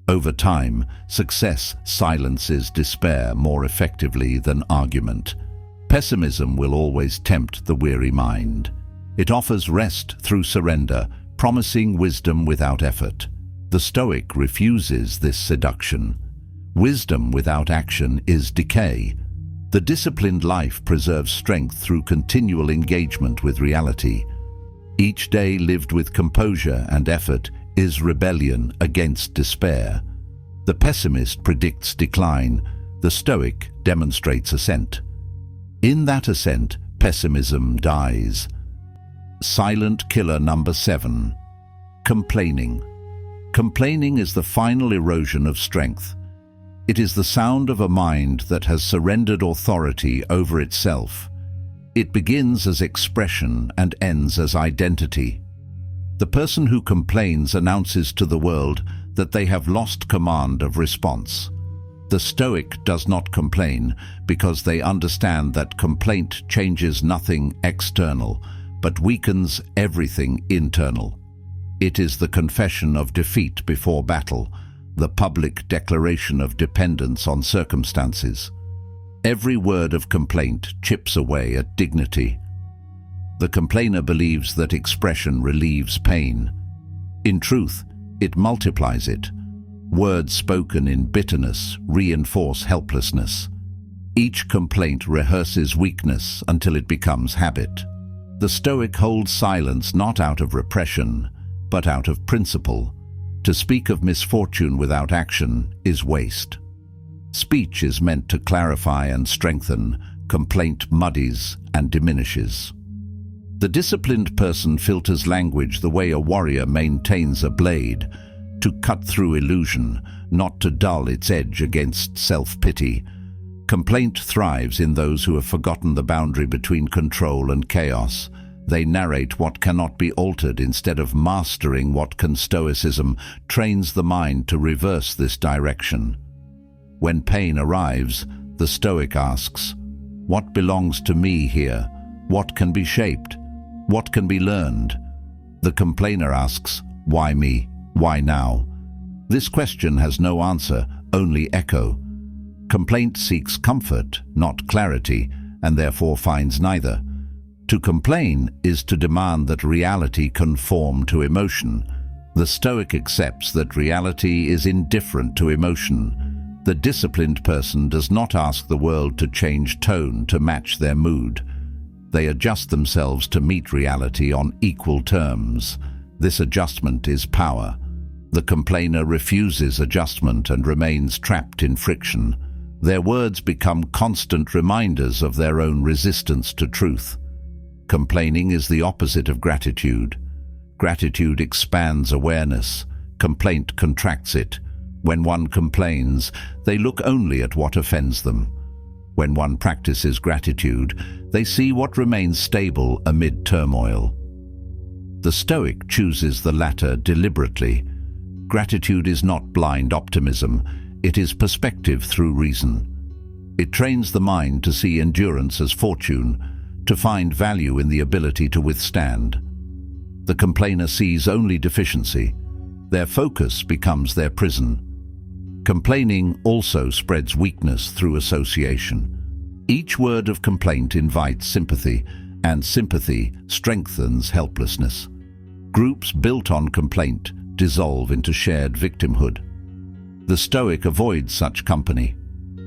Over time, success silences despair more effectively than argument. Pessimism will always tempt the weary mind. It offers rest through surrender, promising wisdom without effort. The Stoic refuses this seduction. Wisdom without action is decay. The disciplined life preserves strength through continual engagement with reality. Each day lived with composure and effort is rebellion against despair. The pessimist predicts decline. The Stoic demonstrates ascent. In that ascent, pessimism dies. Silent killer number 7. Complaining. Complaining is the final erosion of strength. It is the sound of a mind that has surrendered authority over itself. It begins as expression and ends as identity. The person who complains announces to the world that they have lost command of response. The Stoic does not complain because they understand that complaint changes nothing external, but weakens everything internal. It is the confession of defeat before battle, the public declaration of dependence on circumstances. Every word of complaint chips away at dignity. The complainer believes that expression relieves pain. In truth, it multiplies it. Words spoken in bitterness reinforce helplessness. Each complaint rehearses weakness until it becomes habit. The Stoic holds silence not out of repression, but out of principle. To speak of misfortune without action is waste. Speech is meant to clarify and strengthen. Complaint muddies and diminishes. The disciplined person filters language the way a warrior maintains a blade, to cut through illusion, not to dull its edge against self-pity. Complaint thrives in those who have forgotten the boundary between control and chaos. They narrate what cannot be altered instead of mastering what can. Stoicism trains the mind to reverse this direction. When pain arrives, the Stoic asks, "What belongs to me here? What can be shaped? What can be learned?" The complainer asks, "Why me? Why now?" This question has no answer, only echo. Complaint seeks comfort, not clarity, and therefore finds neither. To complain is to demand that reality conform to emotion. The Stoic accepts that reality is indifferent to emotion. The disciplined person does not ask the world to change tone to match their mood. They adjust themselves to meet reality on equal terms. This adjustment is power. The complainer refuses adjustment and remains trapped in friction. Their words become constant reminders of their own resistance to truth. Complaining is the opposite of gratitude. Gratitude expands awareness. Complaint contracts it. When one complains, they look only at what offends them. When one practices gratitude, they see what remains stable amid turmoil. The Stoic chooses the latter deliberately. Gratitude is not blind optimism, it is perspective through reason. It trains the mind to see endurance as fortune, to find value in the ability to withstand. The complainer sees only deficiency. Their focus becomes their prison. Complaining also spreads weakness through association. Each word of complaint invites sympathy, and sympathy strengthens helplessness. Groups built on complaint dissolve into shared victimhood. The Stoic avoids such company.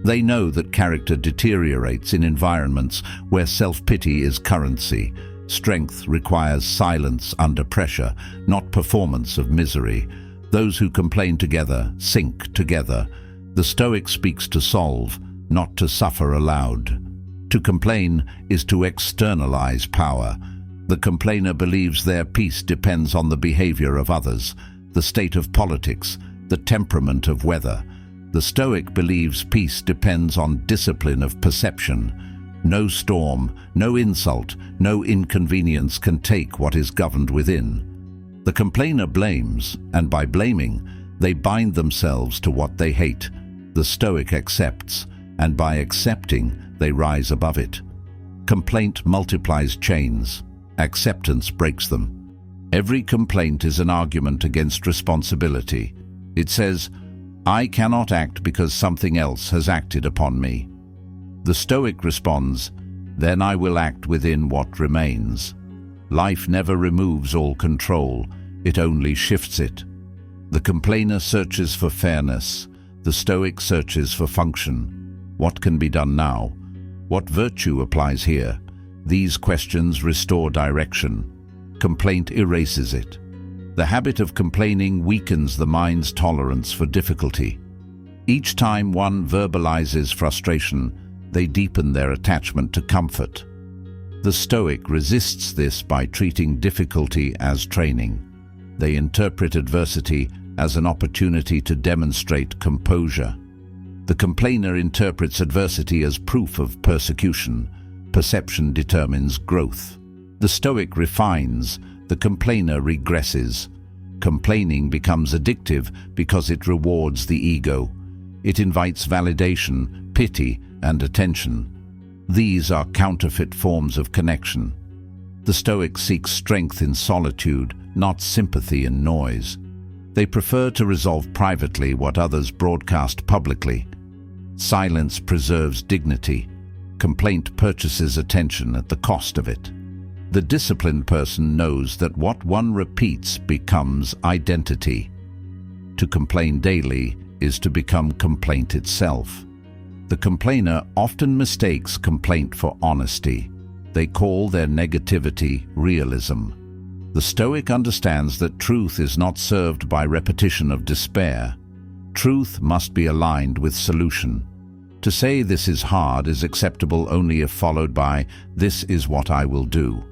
They know that character deteriorates in environments where self-pity is currency. Strength requires silence under pressure, not performance of misery. Those who complain together sink together. The Stoic speaks to solve, not to suffer aloud. To complain is to externalize power. The complainer believes their peace depends on the behavior of others, the state of politics, the temperament of weather. The Stoic believes peace depends on discipline of perception. No storm, no insult, no inconvenience can take what is governed within. The complainer blames, and by blaming, they bind themselves to what they hate. The Stoic accepts, and by accepting, they rise above it. Complaint multiplies chains. Acceptance breaks them. Every complaint is an argument against responsibility. It says, "I cannot act because something else has acted upon me." The Stoic responds, "Then I will act within what remains." Life never removes all control, it only shifts it. The complainer searches for fairness. The Stoic searches for function. What can be done now? What virtue applies here? These questions restore direction. Complaint erases it. The habit of complaining weakens the mind's tolerance for difficulty. Each time one verbalizes frustration, they deepen their attachment to comfort. The Stoic resists this by treating difficulty as training. They interpret adversity as an opportunity to demonstrate composure. The complainer interprets adversity as proof of persecution. Perception determines growth. The Stoic refines, the complainer regresses. Complaining becomes addictive because it rewards the ego. It invites validation, pity, and attention. These are counterfeit forms of connection. The Stoic seeks strength in solitude, not sympathy in noise. They prefer to resolve privately what others broadcast publicly. Silence preserves dignity. Complaint purchases attention at the cost of it. The disciplined person knows that what one repeats becomes identity. To complain daily is to become complaint itself. The complainer often mistakes complaint for honesty. They call their negativity realism. The Stoic understands that truth is not served by repetition of despair. Truth must be aligned with solution. To say "this is hard" is acceptable only if followed by "this is what I will do."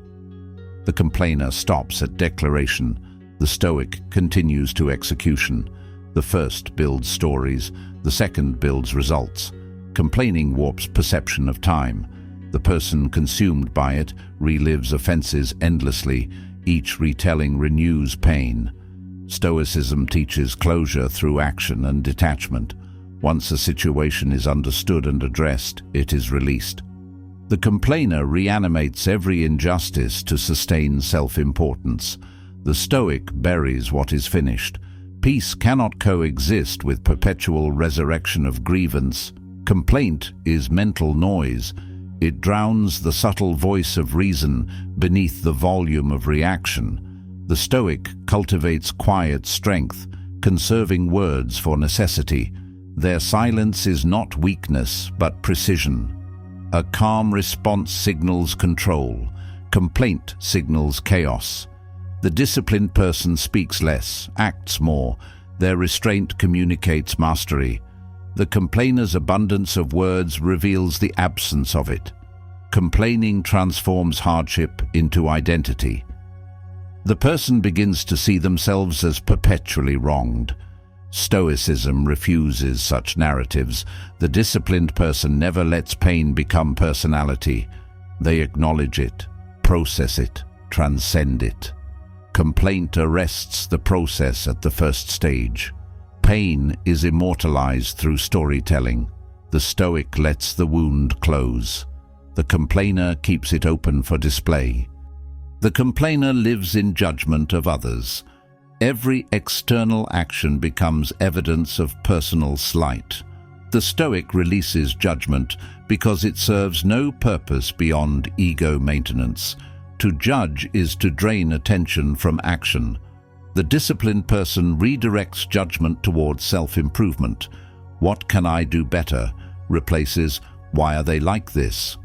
The complainer stops at declaration. The Stoic continues to execution. The first builds stories, the second builds results. Complaining warps perception of time. The person consumed by it relives offenses endlessly. Each retelling renews pain. Stoicism teaches closure through action and detachment. Once a situation is understood and addressed, it is released. The complainer reanimates every injustice to sustain self-importance. The Stoic buries what is finished. Peace cannot coexist with perpetual resurrection of grievance. Complaint is mental noise. It drowns the subtle voice of reason beneath the volume of reaction. The Stoic cultivates quiet strength, conserving words for necessity. Their silence is not weakness, but precision. A calm response signals control. Complaint signals chaos. The disciplined person speaks less, acts more. Their restraint communicates mastery. The complainer's abundance of words reveals the absence of it. Complaining transforms hardship into identity. The person begins to see themselves as perpetually wronged. Stoicism refuses such narratives. The disciplined person never lets pain become personality. They acknowledge it, process it, transcend it. Complaint arrests the process at the first stage. Pain is immortalized through storytelling. The Stoic lets the wound close. The complainer keeps it open for display. The complainer lives in judgment of others. Every external action becomes evidence of personal slight. The Stoic releases judgment because it serves no purpose beyond ego maintenance. To judge is to drain attention from action. The disciplined person redirects judgment towards self-improvement. What can I do better? Replaces, why are they like this?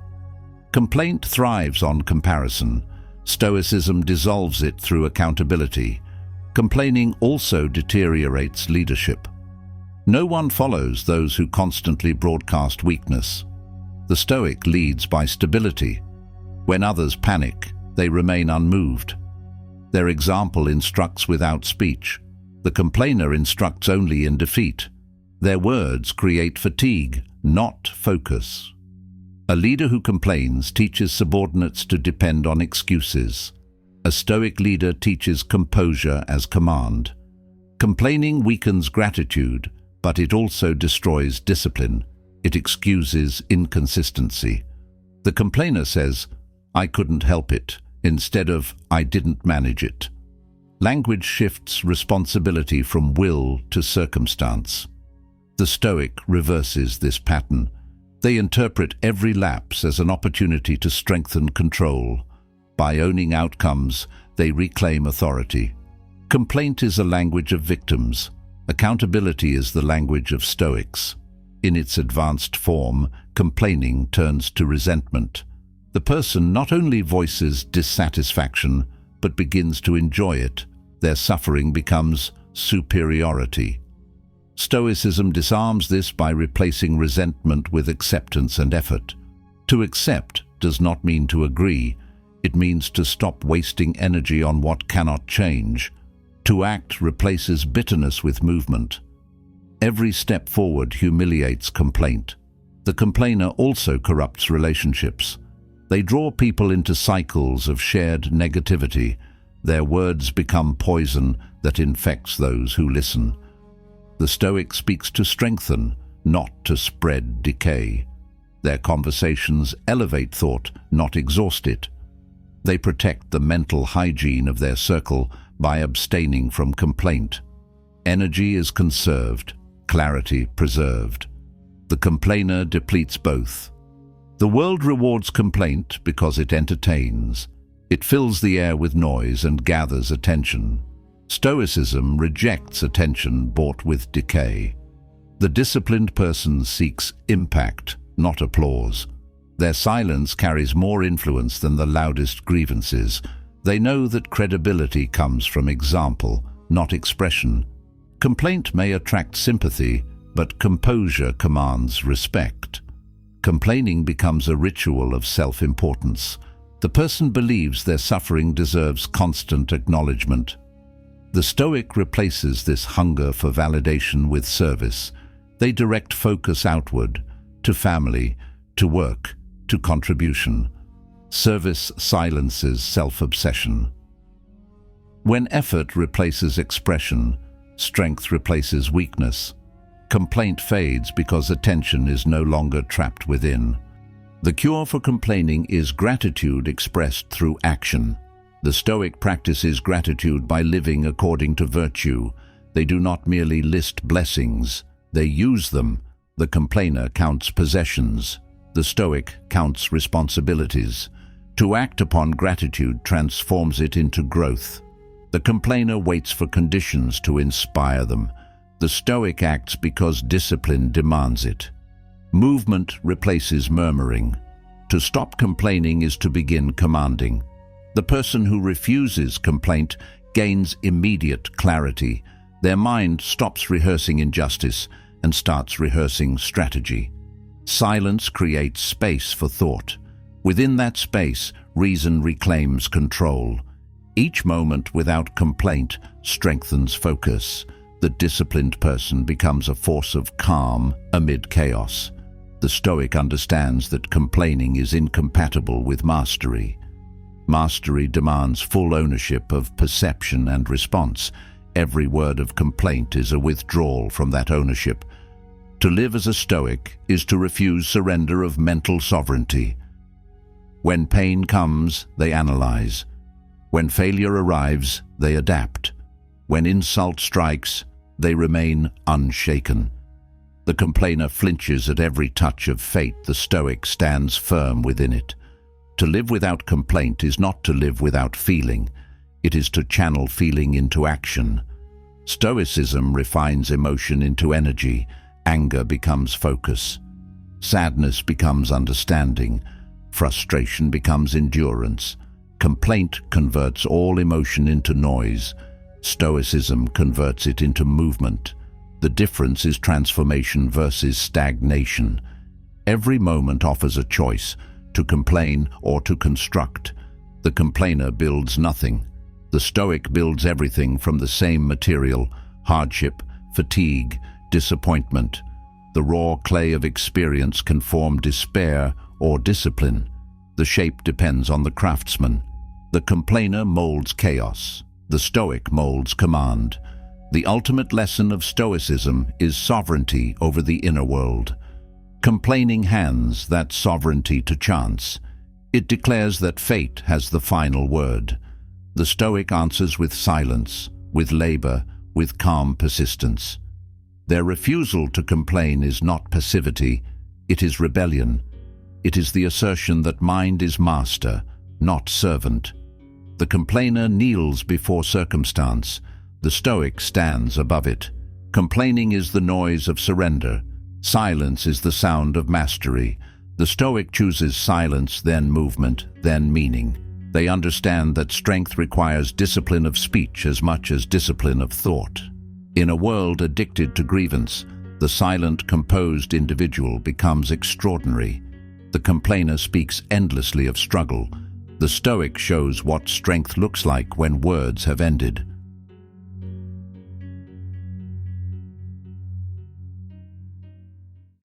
Complaint thrives on comparison. Stoicism dissolves it through accountability. Complaining also deteriorates leadership. No one follows those who constantly broadcast weakness. The Stoic leads by stability. When others panic, they remain unmoved. Their example instructs without speech. The complainer instructs only in defeat. Their words create fatigue, not focus. A leader who complains teaches subordinates to depend on excuses. A Stoic leader teaches composure as command. Complaining weakens gratitude, but it also destroys discipline. It excuses inconsistency. The complainer says, I couldn't help it, instead of, I didn't manage it. Language shifts responsibility from will to circumstance. The Stoic reverses this pattern. They interpret every lapse as an opportunity to strengthen control. By owning outcomes, they reclaim authority. Complaint is a language of victims. Accountability is the language of Stoics. In its advanced form, complaining turns to resentment. The person not only voices dissatisfaction, but begins to enjoy it. Their suffering becomes superiority. Stoicism disarms this by replacing resentment with acceptance and effort. To accept does not mean to agree. It means to stop wasting energy on what cannot change. To act replaces bitterness with movement. Every step forward humiliates complaint. The complainer also corrupts relationships. They draw people into cycles of shared negativity. Their words become poison that infects those who listen. The Stoic speaks to strengthen, not to spread decay. Their conversations elevate thought, not exhaust it. They protect the mental hygiene of their circle by abstaining from complaint. Energy is conserved, clarity preserved. The complainer depletes both. The world rewards complaint because it entertains. It fills the air with noise and gathers attention. Stoicism rejects attention bought with decay. The disciplined person seeks impact, not applause. Their silence carries more influence than the loudest grievances. They know that credibility comes from example, not expression. Complaint may attract sympathy, but composure commands respect. Complaining becomes a ritual of self-importance. The person believes their suffering deserves constant acknowledgement. The Stoic replaces this hunger for validation with service. They direct focus outward, to family, to work, to contribution. Service silences self-obsession. When effort replaces expression, strength replaces weakness. Complaint fades because attention is no longer trapped within. The cure for complaining is gratitude expressed through action. The Stoic practices gratitude by living according to virtue. They do not merely list blessings, they use them. The complainer counts possessions. The Stoic counts responsibilities. To act upon gratitude transforms it into growth. The complainer waits for conditions to inspire them. The Stoic acts because discipline demands it. Movement replaces murmuring. To stop complaining is to begin commanding. The person who refuses complaint gains immediate clarity. Their mind stops rehearsing injustice and starts rehearsing strategy. Silence creates space for thought. Within that space, reason reclaims control. Each moment without complaint strengthens focus. The disciplined person becomes a force of calm amid chaos. The Stoic understands that complaining is incompatible with mastery. Mastery demands full ownership of perception and response. Every word of complaint is a withdrawal from that ownership. To live as a Stoic is to refuse surrender of mental sovereignty. When pain comes, they analyze. When failure arrives, they adapt. When insult strikes, they remain unshaken. The complainer flinches at every touch of fate. The Stoic stands firm within it. To live without complaint is not to live without feeling. It is to channel feeling into action. Stoicism refines emotion into energy. Anger becomes focus. Sadness becomes understanding. Frustration becomes endurance. Complaint converts all emotion into noise. Stoicism converts it into movement. The difference is transformation versus stagnation. Every moment offers a choice, to complain or to construct. The complainer builds nothing. The Stoic builds everything from the same material: hardship, fatigue, disappointment. The raw clay of experience can form despair or discipline. The shape depends on the craftsman. The complainer molds chaos. The Stoic molds command. The ultimate lesson of Stoicism is sovereignty over the inner world. Complaining hands that sovereignty to chance. It declares that fate has the final word. The Stoic answers with silence, with labor, with calm persistence. Their refusal to complain is not passivity, it is rebellion. It is the assertion that mind is master, not servant. The complainer kneels before circumstance. The Stoic stands above it. Complaining is the noise of surrender. Silence is the sound of mastery. The Stoic chooses silence, then movement, then meaning. They understand that strength requires discipline of speech as much as discipline of thought. In a world addicted to grievance, the silent, composed individual becomes extraordinary. The complainer speaks endlessly of struggle. The Stoic shows what strength looks like when words have ended.